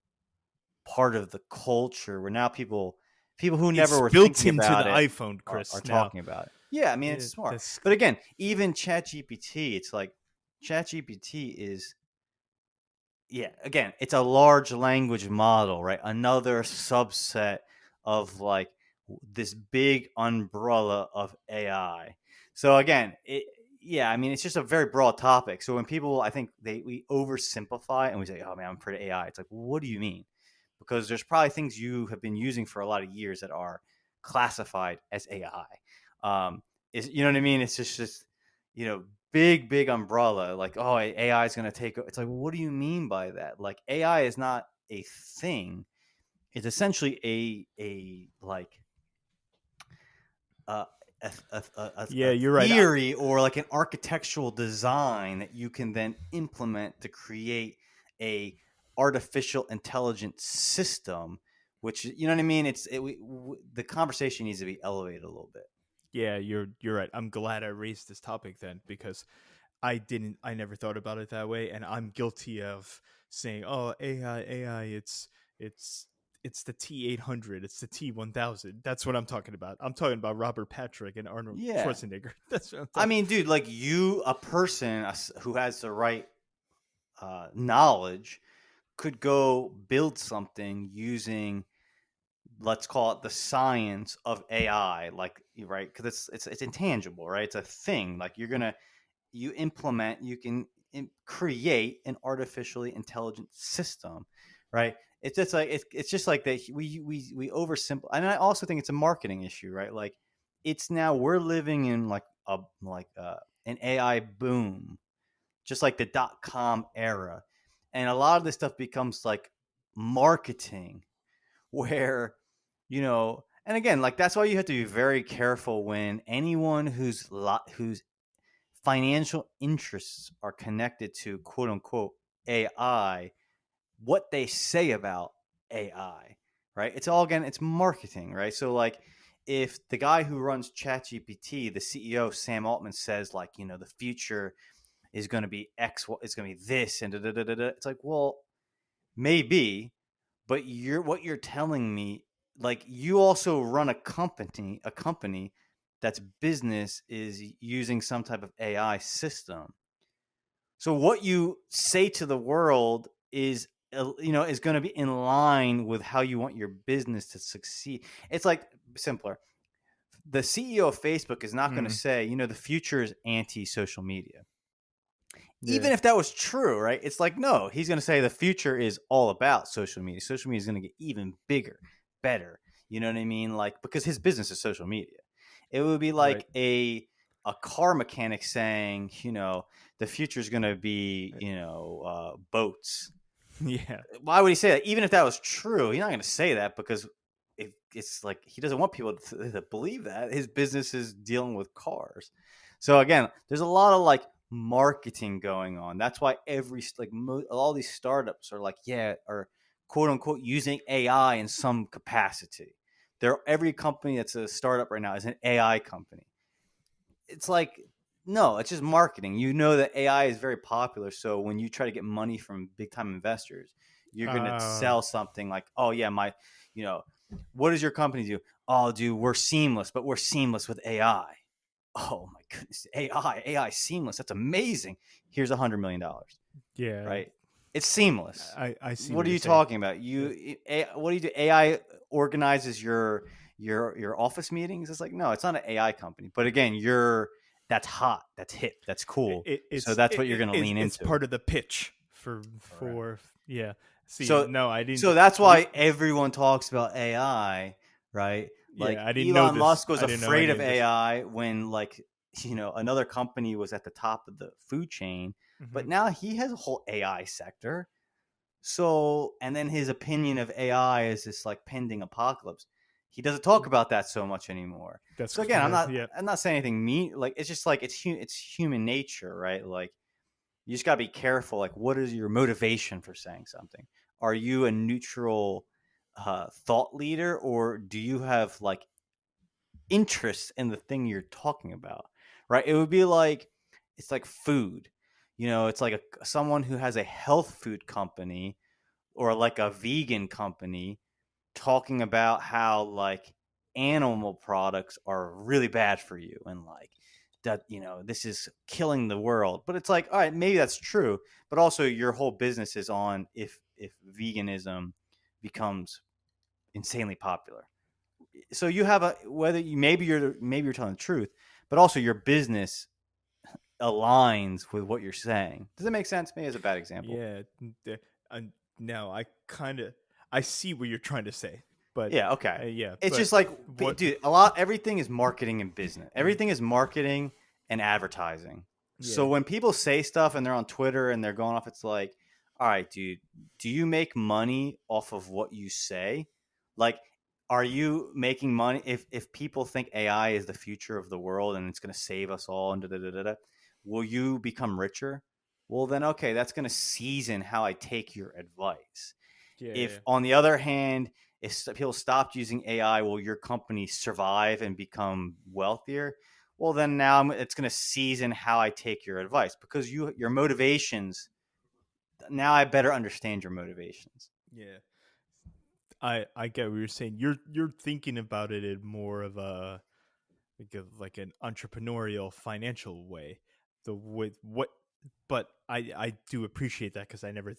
part of the culture where now people who never it's were built thinking into the about it iPhone, are Chris. Now, talking about it. Yeah, I mean it's yeah, smart. that's But again, even ChatGPT, it's like ChatGPT is, yeah, again, it's a large language model, right? Another subset of like this big umbrella of AI. So again, yeah, I mean, it's just a very broad topic. So when people, I think we oversimplify and we say, "Oh man, I'm afraid of AI." It's like, well, what do you mean? Because there's probably things you have been using for a lot of years that are classified as AI. Is you know what I mean? It's just you know big umbrella, like, oh, AI is going to take, it's like, well, what do you mean by that? Like AI is not a thing. It's essentially a like uh, yeah, a you're right. theory or like an architectural design that you can then implement to create a artificial intelligence system, which you know what I mean. The conversation needs to be elevated a little bit. Yeah, you're right. I'm glad I raised this topic then because I never thought about it that way, and I'm guilty of saying, "Oh, AI, it's it's the T800, it's the T1000." That's what I'm talking about. I'm talking about Robert Patrick and Arnold Yeah, Schwarzenegger. That's what I'm I talking. mean, dude, like you, a person who has the right knowledge could go build something using, let's call it the science of AI, like, right? Because it's intangible, right? It's a thing. Like you can create an artificially intelligent system, right? It's just like it's just like that. We oversimplify, and I also think it's a marketing issue, right? Like it's now we're living in like an AI boom, just like the .com era. And a lot of this stuff becomes like marketing where, and again, like that's why you have to be very careful when anyone whose financial interests are connected to quote unquote AI, what they say about AI, right? It's all, again, it's marketing, right? So like if the guy who runs ChatGPT, the CEO Sam Altman, says like, the future is going to be X, it's going to be this, and da, da, da, da, da. It's like, well, maybe, but what you're telling me, like you also run a company that's business is using some type of AI system. So what you say to the world is going to be in line with how you want your business to succeed. It's like simpler. The CEO of Facebook is not going to Mm, say, the future is anti-social media. yeah. Even if that was true, right? It's like, no, he's going to say the future is all about social media. Social media is going to get even bigger, better. You know what I mean? Like, because his business is social media. It would be Right. like a car mechanic saying, the future is going to be, boats. Yeah. Why would he say that? Even if that was true, he's not going to say that because it's like he doesn't want people to believe that his business is dealing with cars. So again, there's a lot of like marketing going on. That's why all these startups are like, yeah, or quote unquote using AI in some capacity. Every company that's a startup right now is an AI company. It's like, no, it's just marketing. You know that AI is very popular, so when you try to get money from big time investors, you're gonna Uh, sell something like, oh yeah, you know, what does your company do? Oh, dude, we're seamless, but we're seamless with AI. Oh my goodness, AI seamless. That's amazing. Here's $100 million, yeah. right? It's seamless. I see What what are you're you saying. talking about? Yeah. What do you do? AI organizes your office meetings. It's like, no, it's not an AI company. But again, that's hot, that's hip, that's cool. So that's what you're going to lean It's into. part of the pitch for Correct. yeah. See, So no, I didn't. so that's We why everyone talks about AI, right? Like Yeah, I didn't know Elon this. Musk was I didn't know afraid any of of this. AI when like another company was at the top of the food chain, Hmm. but now he has a whole AI sector. So, and then his opinion of AI is this like pending apocalypse. He doesn't talk about that so much anymore. That's So again, I'm not yeah. I'm not saying anything mean. Like it's just like it's human nature, right? Like you just gotta be careful. Like, what is your motivation for saying something? Are you a neutral thought leader, or do you have like interest in the thing you're talking about? Right? It would be like it's like food. It's like someone who has a health food company or like a vegan company talking about how like animal products are really bad for you and like that this is killing the world. But it's like, all right, maybe that's true, but also your whole business is on if veganism becomes insanely popular. So you have a whether you maybe you're telling the truth, but also your business aligns with what you're saying. Does that make sense? Maybe as a bad example. Yeah. Now I kind of I see what you're trying to say, but Yeah, okay. yeah, It's but just like, what? dude, everything is marketing and business. Everything is marketing and advertising. So Yeah. when people say stuff and they're on Twitter and they're going off, it's like, all right, dude, do you make money off of what you say? Like, are you making money if people think AI is the future of the world and it's going to save us all and da da da da da, will you become richer? Well, then okay, that's going to season how I take your advice. Yeah. If Yeah. on the other hand, if people stopped using AI, will your company survive and become wealthier? Well, then now it's going to season how I take your advice because your motivations. Now I better understand your motivations. Yeah. I get what you're saying. You're thinking about it in more of a like an entrepreneurial financial way. The with what, but I do appreciate that because I never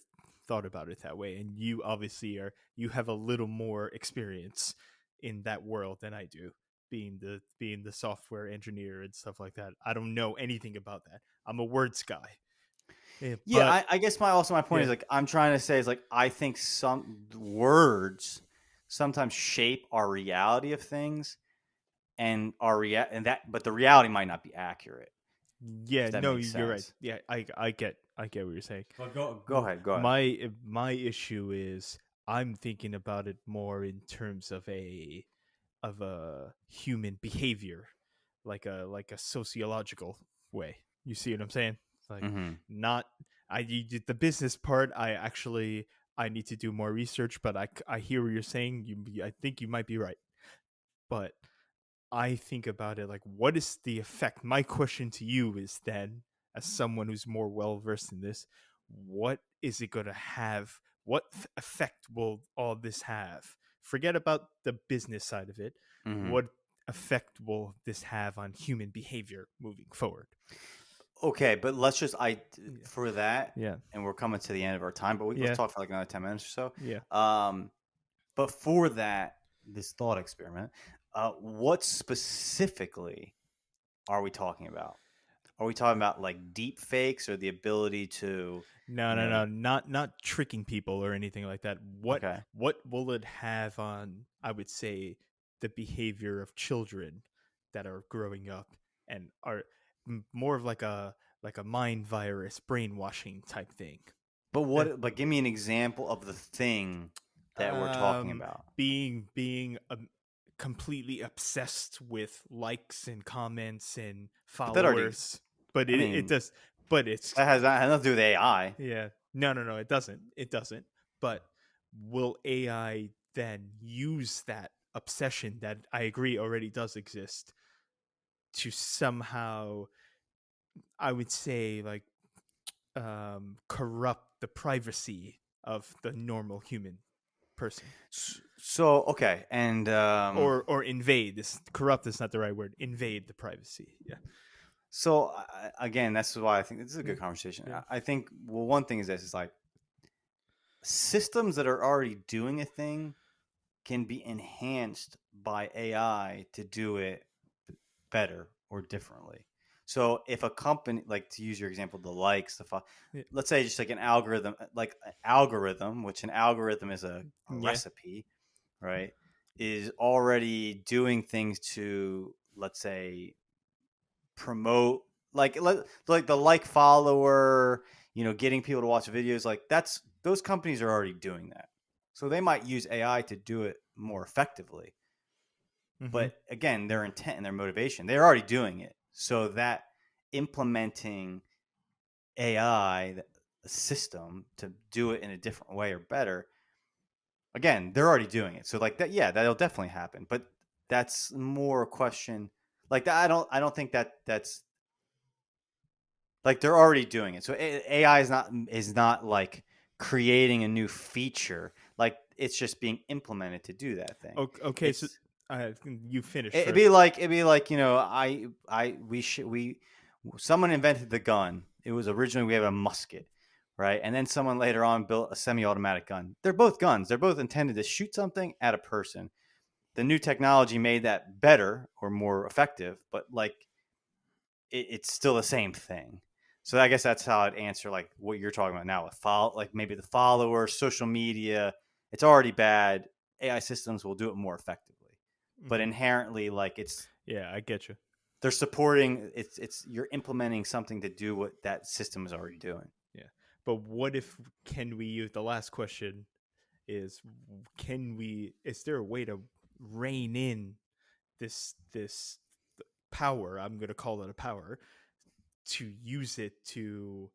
thought about it that way. And you obviously you have a little more experience in that world than I do, being the software engineer and stuff like that. I don't know anything about that. I'm a words guy. Yeah, Yeah, but I guess my point yeah, is like I'm trying to say is like I think some words sometimes shape our reality of things and and that but the reality might not be accurate, yeah, if that no, makes you're right. sense. Yeah, I get I get what you're saying. But go ahead. Go ahead. My issue is I'm thinking about it more in terms of a human behavior, like a sociological way. You see what I'm saying? Like Mm-hmm. not the business part. I need to do more research, but I hear what you're saying. I think you might be right, but I think about it like, what is the effect? My question to you is then, as someone who's more well versed in this, what is it going to have? What effect will all this have? Forget about the business side of it. Mm-hmm. What effect will this have on human behavior moving forward? Okay, but let's just Yeah. for that, Yeah. and we're coming to the end of our time. But let's Yeah. talk for like another 10 minutes or Yeah. so. But for that, this thought experiment, what specifically are we talking about? Are we talking about like deep fakes or the ability to, No, you no, know? no, not tricking people or anything like that. Okay, What will it have on, I would say, the behavior of children that are growing up and are more of like a mind virus brainwashing type thing? but Uh, what? But give me an example of the thing that we're talking um about. being completely obsessed with likes and comments and But that already, followers, but I it mean, does, but it's that has nothing to do with AI. yeah. No, no, no, it doesn't. It doesn't. But will AI then use that obsession that I agree already does exist to somehow, I would say, like, corrupt the privacy of the normal human person? So okay, and Or invade this. Corrupt is not the right word. Invade the privacy. Yeah. so again, that's why I think this is a Yeah. good conversation. Yeah. I think well, one thing is this: is like systems that are already doing a thing can be enhanced by AI to do it better or differently. So if a company, like to use your example, the likes, Yeah. let's say just like an algorithm, which an algorithm is a Yeah. recipe, right? Is already doing things to, let's say, promote like the like follower, getting people to watch videos. Like those companies are already doing that. So they might use AI to do it more effectively. Mm-hmm. But again, their intent and their motivation, they're already doing it. So that implementing AI the system to do it in a different way or better, again, they're already doing it. So like that, yeah, that'll definitely happen. But that's more a question like that. I don't think that's like they're already doing it. So AI is not like creating a new feature. Like it's just being implemented to do that thing. Okay. So It's you finish it'd be first. like it'd be like I we should we someone invented the gun. It was originally we have a musket, right? And then someone later on built a semi-automatic gun. They're both guns. They're both intended to shoot something at a person. The new technology made that better or more effective, but like it's still the same thing. So I guess that's how I'd answer like what you're talking about now with like maybe the followers, social media. It's already bad. AI systems will do it more effectively, but Mm-hmm. inherently, like Yeah, I get you. they're supporting. It's you're implementing something to do what that system is already doing. Yeah. But what if can we use the last question is is there a way to rein in this power, I'm going to call it a power, to use it to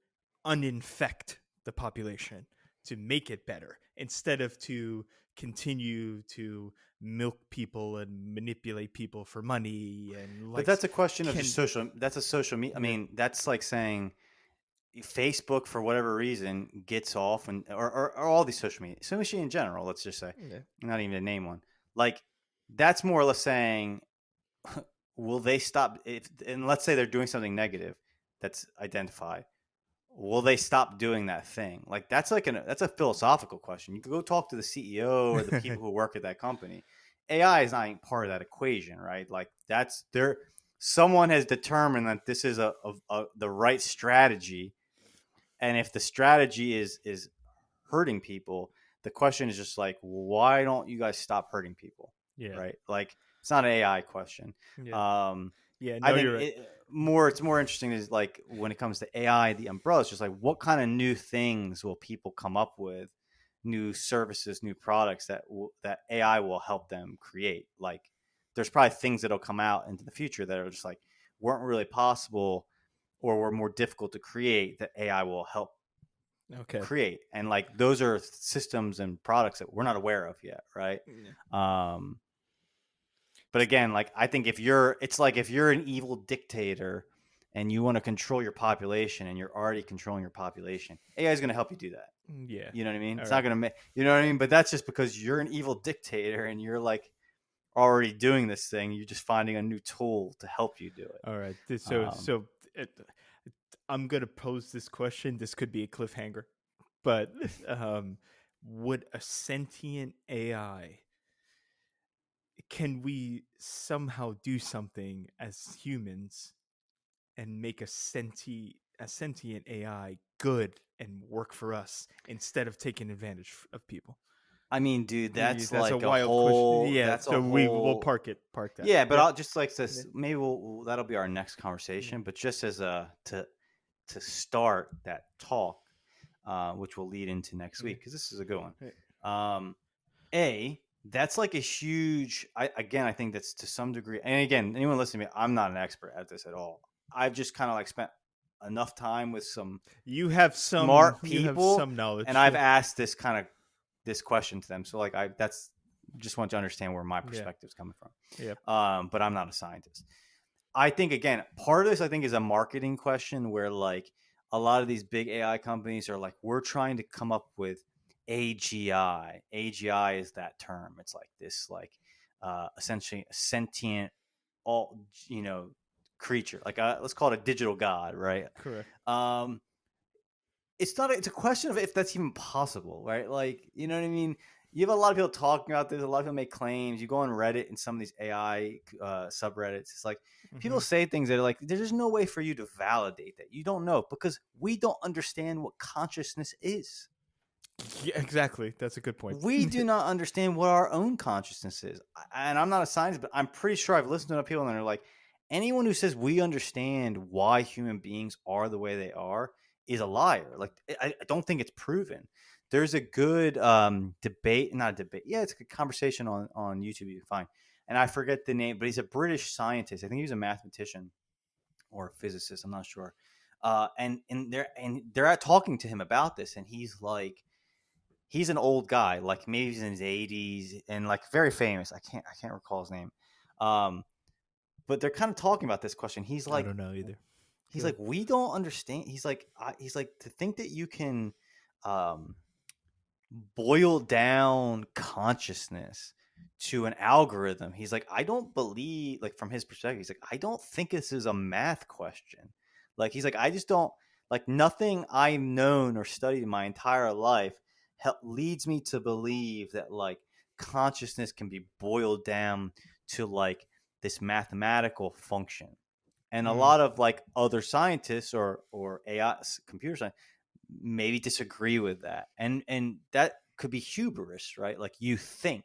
uninfect the population, to make it better instead of to continue to milk people and manipulate people for money and But likes? that's a question of just Can social. That's a social media. I Yeah. mean, that's like saying Facebook for whatever reason gets off, and or all these social media in general. Let's just say, Yeah. not even to name one. Like that's more or less saying, will they stop if? And let's say they're doing something negative that's identified. Will they stop doing that thing? Like that's a philosophical question. You could go talk to the CEO or the people who work at that company. AI is not even part of that equation, right? Like that's there. Someone has determined that this is the right strategy, and if the strategy is hurting people, the question is just like, why don't you guys stop hurting people, Yeah. right? Like it's not an AI question. Yeah. Um, Yeah, I no, think you're right. it's more interesting is like when it comes to AI, the umbrella is just like what kind of new things will people come up with, new services, new products that AI will help them create. Like there's probably things that'll come out into the future that are just like weren't really possible or were more difficult to create that AI will help Okay. create. And like those are systems and products that we're not aware of yet, right? Yeah. Um, but again, like I think it's like if you're an evil dictator and you want to control your population and you're already controlling your population, AI is going to help you do that. Yeah. You know what I mean? All It's not right. going to make, you know what I mean? But that's just because you're an evil dictator and you're like already doing this thing. You're just finding a new tool to help you do it. All right. Um, I'm gonna pose this question. This could be a cliffhanger, but um, would a sentient AI, can we somehow do something as humans and make a sentient AI good and work for us instead of taking advantage of people? I mean, dude, that's That's a like wild question. Yeah, that's a so we'll whole, park that. yeah, but Yeah. I'll just like Yeah. this, maybe that'll be our next Yeah. conversation. But just as to start that talk, which will lead into next Yeah. week because this is a good one. Yeah. Um, that's like a huge. I think that's to some degree. And again, anyone listening to me, I'm not an expert at this at all. I've just kind of like spent enough time with some smart You have people, some and knowledge. I've Yeah. asked this question to them. So like I that's just want to understand where my Yeah. perspective is coming from. Yeah. But I'm not a scientist. I think again, part of this I think is a marketing question where like a lot of these big AI companies are like, we're trying to come up with AGI. AGI is that term. It's like this like essentially a sentient all creature. Like let's call it a digital god, right? Correct. Um, it's a question of if that's even possible, right? Like, you know what I mean? You have a lot of people talking about this. A lot of people make claims. You go on Reddit and some of these AI subreddits. It's like people Hmm. say things that are like, there's no way for you to validate that. You don't know because we don't understand what consciousness is. Yeah, exactly. That's a good point. We do not understand what our own consciousness is. And I'm not a scientist, but I'm pretty sure I've listened to people and they're like, anyone who says we understand why human beings are the way they are is a liar. Like, I don't think it's proven. There's a good debate, not a debate. Yeah, it's a good conversation on YouTube. You can find. And I forget the name, but he's a British scientist. I think he's a mathematician or a physicist. I'm not sure. And they're talking to him about this, and he's like, he's an old guy, like maybe he's in his 80s and like very famous. I can't recall his name. Um, but they're kind of talking about this question. I don't know either. He's Good. like, we don't understand. He's like to think that you can um, boil down consciousness to an algorithm. He's like, I don't believe, like from his perspective, he's like, I don't think this is a math question. Like, he's like, I just don't, like, nothing I've known or studied in my entire life leads me to believe that, like, consciousness can be boiled down to, like, this mathematical function. And a Mm, lot of, like, other scientists or AI, computer science, maybe disagree with that, and that could be hubris, right? Like you think,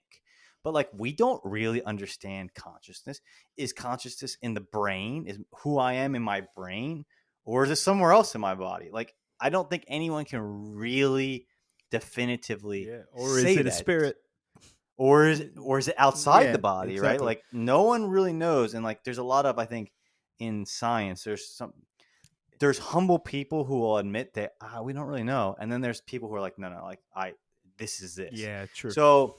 but like we don't really understand consciousness. Is consciousness in the brain? Is who I am in my brain, or is it somewhere else in my body? Like I don't think anyone can really definitively yeah. Or is say it a that. spirit? Or is it outside the Yeah, body, right? exactly. Like no one really knows. And like there's a lot of, I think, in science there's humble people who will admit that we don't really know, and then there's people who are like, no, like this is this. Yeah, true. So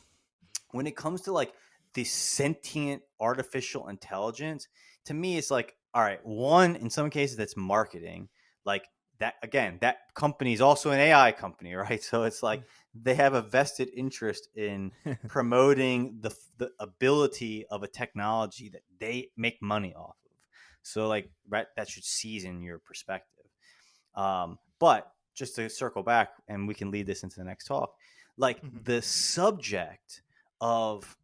when it comes to like the sentient artificial intelligence, to me, it's like, all right, one, in some cases, that's marketing, like that. Again, that company is also an AI company, right? So it's like they have a vested interest in promoting the ability of a technology that they make money off of. So like, right, that should season your perspective. But just to circle back, and we can lead this into the next talk, like Mhm. the subject of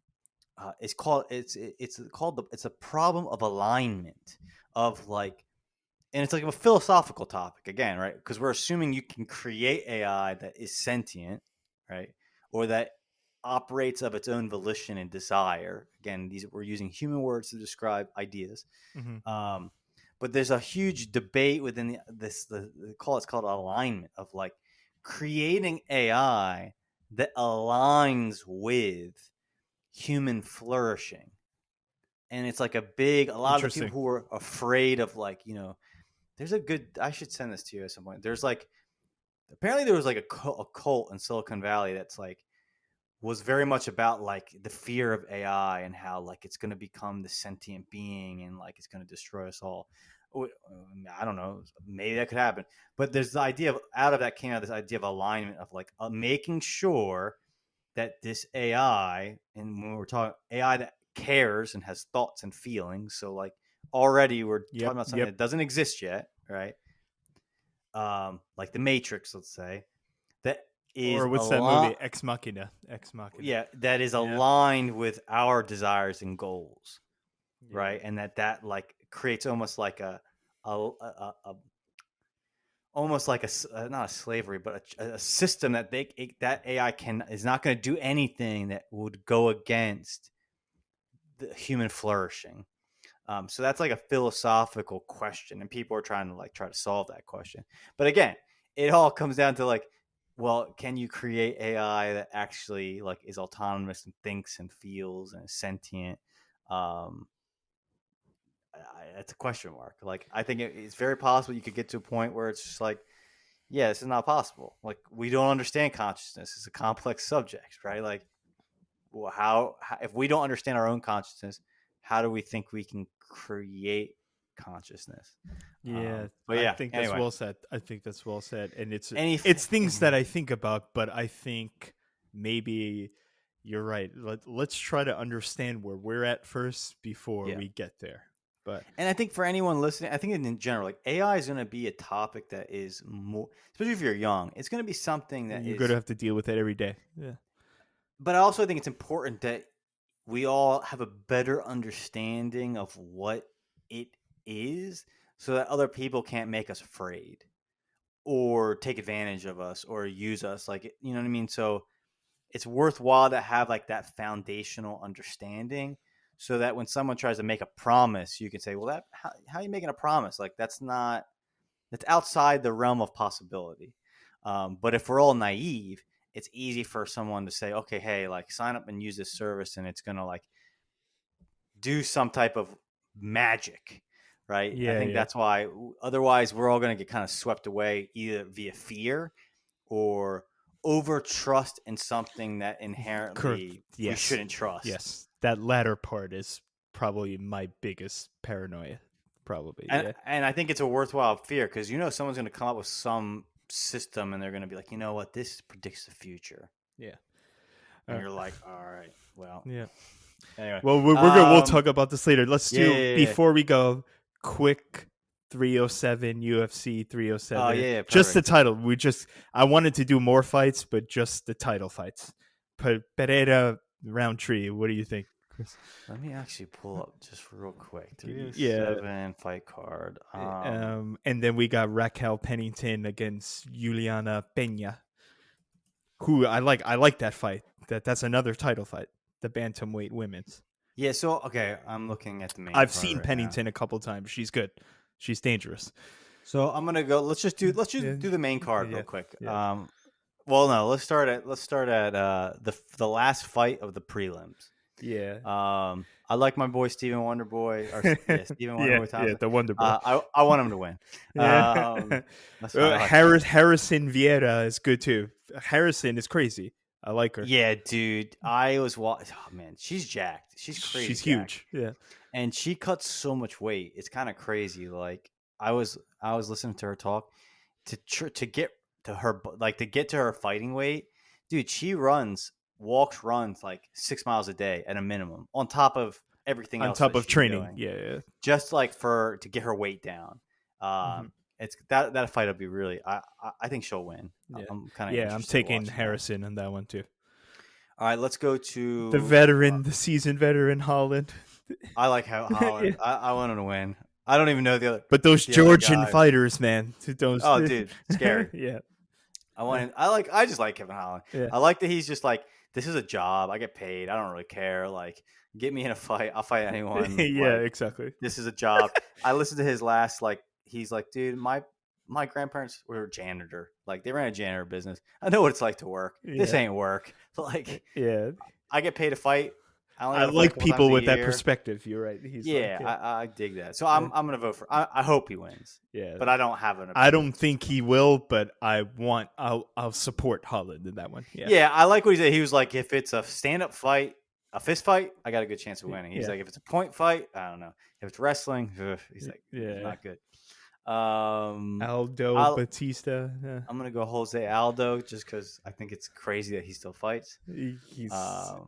it's a problem of alignment of like, and it's like a philosophical topic again, right? Because we're assuming you can create AI that is sentient, right? Or that operates of its own volition and desire. Again, we're using human words to describe ideas. Mm-hmm. But there's a huge debate within it's called alignment of like creating AI that aligns with human flourishing. And it's like a lot of the people who are afraid of like, there's I should send this to you at some point. There's like, apparently there was like a cult in Silicon Valley that's like, was very much about like the fear of AI and how like it's going to become the sentient being and like it's going to destroy us all. I don't know, maybe that could happen, but there's the idea of out of that came out this idea of alignment of like making sure that this AI, and when we're talking AI that cares and has thoughts and feelings, so like already we're talking about something that doesn't exist yet, right? Like the Matrix, let's say, that is or what's that movie? Ex Machina. Yeah, that is aligned with our desires and goals, right? And that like creates almost like almost like not a slavery, but a system that that AI is not going to do anything that would go against the human flourishing. So that's like a philosophical question, and people are trying to solve that question. But again, it all comes down to like, well, can you create AI that actually like is autonomous and thinks and feels and is sentient? That's a question mark. Like, I think it's very possible you could get to a point where it's just like, yeah, this is not possible. Like, we don't understand consciousness. It's a complex subject, right? Like, well, how if we don't understand our own consciousness, how do we think we can create consciousness? Yeah, but yeah, I think anyway. that's well said. And it's things that I think about, but I think maybe you're right. Let's try to understand where we're at first before we get there. And I think for anyone listening, I think in general, like AI is going to be a topic that is more, especially if you're young, it's going to be something that you're going to have to deal with it every day. Yeah. But I also think it's important that we all have a better understanding of what it is so that other people can't make us afraid or take advantage of us or use us. Like, you know what I mean? So it's worthwhile to have like that foundational understanding so that when someone tries to make a promise, you can say, well, how are you making a promise? Like, that's outside the realm of possibility. But if we're all naive, it's easy for someone to say, okay, hey, like sign up and use this service and it's going to like do some type of magic, right? I think that's why otherwise we're all going to get kind of swept away either via fear or over trust in something that inherently we shouldn't trust. Yes, that latter part is probably my biggest paranoia, probably. And I think it's a worthwhile fear because someone's going to come up with some system and they're going to be like, you know what, this predicts the future. Yeah. And you're like, all right, well. Yeah. Anyway. Well, we'll talk about this later. Let's do, before we go, quick 307 UFC 307. Oh, yeah, just the title. I wanted to do more fights, but just the title fights. Pereira, Roundtree. What do you think, Chris? Let me actually pull up just real quick. 307 fight card. And then we got Raquel Pennington against Juliana Peña, who I like that fight. That's another title fight. The bantamweight women's. Yeah, so okay, I'm looking at the main. I've seen Pennington a couple times. She's good. She's dangerous. So I'm gonna go. Let's just do the main card real quick. Yeah. Well, no, let's start at the last fight of the prelims. Yeah. I like my boy Stephen Wonderboy. Stephen Wonderboy Thompson. Yeah, the Wonder Boy. I want him to win. Harrison Vieira is good too. Harrison is crazy. I like her. Yeah, dude. Oh man, she's jacked. She's crazy. She's huge. Yeah. And she cuts so much weight. It's kind of crazy. Like I was listening to her talk to get to her fighting weight. Dude, she runs like 6 miles a day at a minimum on top of everything else. On top of training. Doing, yeah. Just like to get her weight down. It's that fight will be really. I think she'll win. Yeah. I'm taking Harrison on that one too. All right, let's go to the seasoned veteran Holland. I like how Holland. I want him to win. I don't even know the other. But those Georgian fighters, man. Oh, dude, scary. Yeah. I just like Kevin Holland. Yeah. I like that he's just like this is a job. I get paid. I don't really care. Like, get me in a fight. I'll fight anyone. Yeah, Like, exactly. this is a job. I listened to his last, like, he's like, dude, my grandparents were a janitor. Like, they ran a janitor business. I know what it's like to work. This Yeah, ain't work. Like, yeah. I get paid to fight. I only I got to fight a like couple times people a with that year. perspective. You're right. He's like, Yeah, yeah, I dig that. So yeah, I'm gonna vote for. I hope he wins, yeah. but I don't have an I opinion. don't think he will, but I'll support Holland in that one. Yeah, Yeah, I like what he said. He was like, if it's a stand up fight, a fist fight, I got a good chance of winning. He's yeah, like, if it's a point fight, I don't know. If it's wrestling, he's like, it's yeah. not good. Um, Aldo I'll Batista. I'm gonna go Jose Aldo just because I think it's crazy that he still fights. He's Um,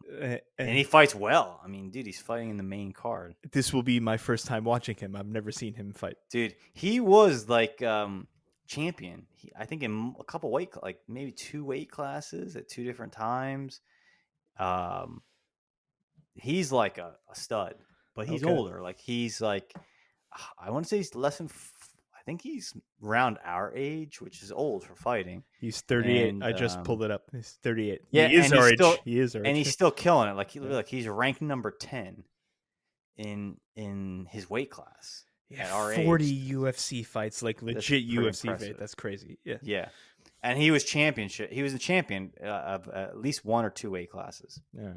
and he fights well. I mean, dude, he's fighting in the main card. this will be my first time watching him. I've never seen him fight. Dude, he was like champion. I think in a couple like maybe 2 weight classes at 2 different times. Um, he's like a stud, but he's Okay. older. Like he's like, I want to say he's less than. I think he's around our age, which is old for fighting. He's 38. And I just pulled it up. He's 38. yeah, He is and our he's age. still He is our and age. he's still killing it. Like Yeah. like he's ranked number 10 in his weight class Yeah, at our 40 age. UFC fights, like That's legit pretty UFC fight. impressive. That's crazy. Yeah. Yeah, and he was championship. He was a champion of at least 1 or 2 weight classes. Yeah.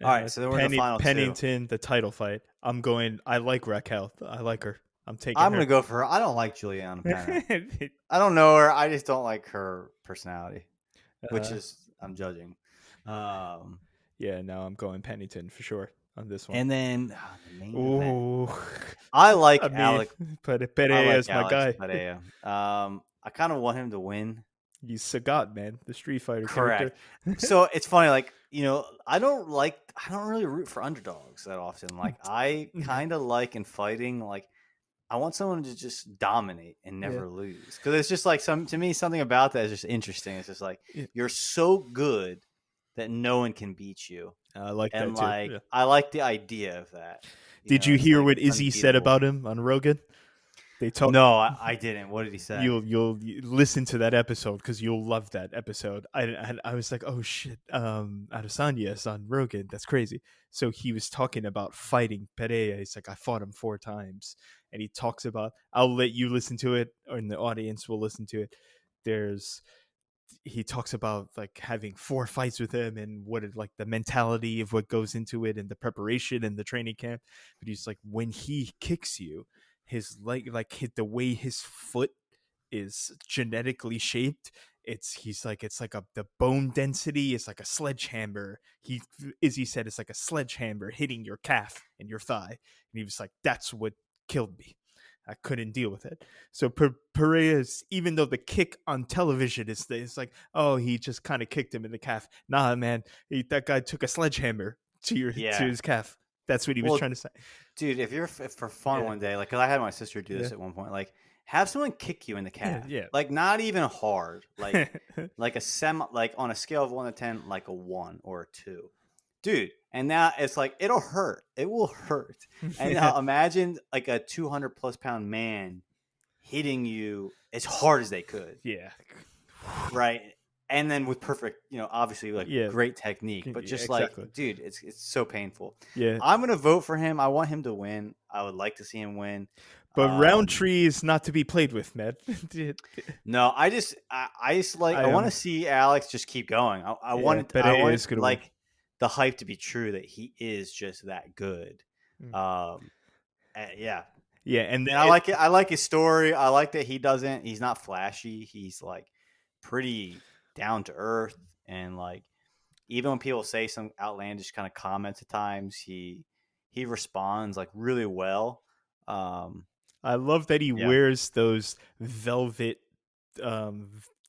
All right, so then we're in the final two. Pennington, the title fight. I like Raquel. I like her. I'm taking I'm her. gonna go for her. I don't like Juliana Pena. I don't know her. I just don't like her personality, which is I'm judging. Yeah, no, I'm going Pennington for sure on this one. And then the main event. Ooh, I like I mean, Alec. Pereira is my guy. Pereira. I kind of want him to win. He's Sagat, man, the Street Fighter Correct. character. So it's funny, like, I don't really root for underdogs that often. Like, I kind of like in fighting, like, I want someone to just dominate and never lose. Because it's just like to me, something about that is just interesting. It's just like you're so good that no one can beat you. I like And that too. like Yeah. I like the idea of that. Did you it's hear like what it's Izzy said unbeatable. about him on Rogan? They talk. No, I didn't. What did he say? You'll listen to that episode because you'll love that episode. I was like, oh shit, Adesanya is on Rogan. That's crazy. So he was talking about fighting Pereira. He's like, I fought him 4 times, and he talks about. I'll let you listen to it, or the audience will listen to it. He talks about like having 4 fights with him and like the mentality of what goes into it and the preparation and the training camp. But he's like, when he kicks you, his leg, like the way his foot is genetically shaped, it's like the bone density is like a sledgehammer. Izzy said it's like a sledgehammer hitting your calf and your thigh, and he was like, that's what killed me. I couldn't deal with it. So Pereira's, even though the kick on television is it's like, oh, he just kind of kicked him in the calf. Nah, man, that guy took a sledgehammer to his calf. That's what he was trying to say. Dude, if you're for fun one day, like, because I had my sister do this at one point, like, have someone kick you in the calf. Yeah. Like, not even hard. Like, like like on a scale of 1 to 10, like a 1 or a 2. Dude, and now it's like, it'll hurt. It will hurt. And now imagine like a 200+ pound man hitting you as hard as they could. Yeah. Right. And then with perfect, obviously like great technique, but just like, dude, it's so painful. Yeah. I'm going to vote for him. I want him to win. I would like to see him win. But Roundtree is not to be played with, man. No, I want to see Alex just keep going. I want like the hype to be true that he is just that good. Yeah. Yeah, and I like it. I like his story. I like that he's not flashy. He's like pretty down to earth, and like even when people say some outlandish kind of comments at times, he responds like really well. I love that he wears those velvet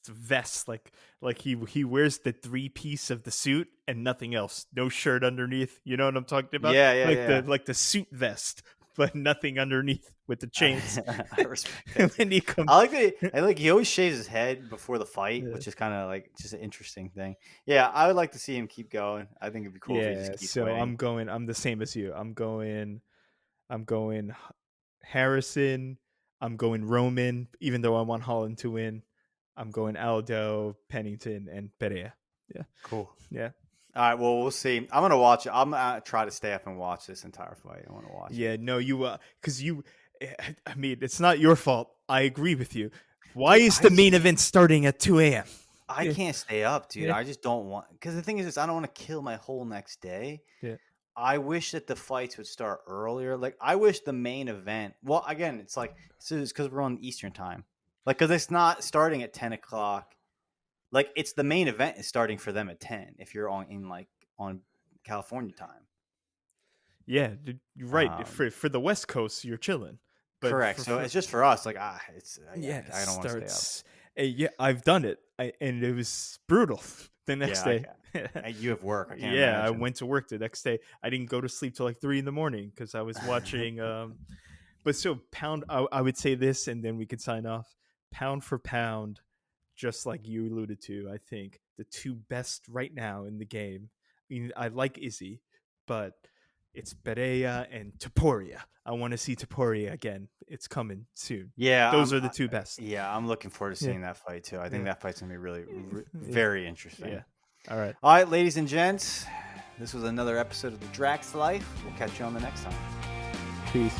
vests, like he wears the 3-piece of the suit and nothing else, no shirt underneath. You know what I'm talking about? Like the suit vest, but nothing underneath with the chains. I respect that. When he comes, I like he always shaves his head before the fight, which is kind of like just an interesting thing. Yeah, I would like to see him keep going. I think it'd be cool if he just keeps winning. I'm the same as you. I'm going Harrison. I'm going Roman, even though I want Holland to win. I'm going Aldo, Pennington, and Pereira. Yeah. Cool. Yeah. All right. Well, we'll see. I'm gonna watch it. I'm gonna try to stay up and watch this entire fight. I want to watch Yeah. it. No, you because you. I mean, it's not your fault. I agree with you. Why Dude, is the main event starting at 2 a.m.? I Yeah. can't stay up, dude. Yeah. I just don't want. Because the thing is, I don't want to kill my whole next day. Yeah. I wish that the fights would start earlier. Like, I wish the main event. Well, again, it's like it's because we're on Eastern time. Like, because it's not starting at 10 o'clock. Like, it's the main event is starting for them at 10. If you're on California time. Yeah, you're right. Um, For the West Coast, you're chilling, but correct. So it's just for us. Like, yeah, it I don't want to stay up. starts. Yeah, I've done it, and it was brutal. The next day, You have work. I can't yeah, I imagine. went to work the next day. I didn't go to sleep till like 3 in the morning because I was watching. But so pound, I would say this, and then we could sign off. Pound for pound, just like you alluded to, I think the two best right now in the game. I mean, I like Izzy, but it's Berea and Taporia. I want to see Taporia again. It's coming soon. Yeah, Those are the two best. Yeah, I'm looking forward to Yeah. seeing that fight too. I think Yeah. that fight's gonna be really, very interesting. Yeah. All right. All right, ladies and gents, this was another episode of the Draxx Life. We'll catch you on the next time. Peace.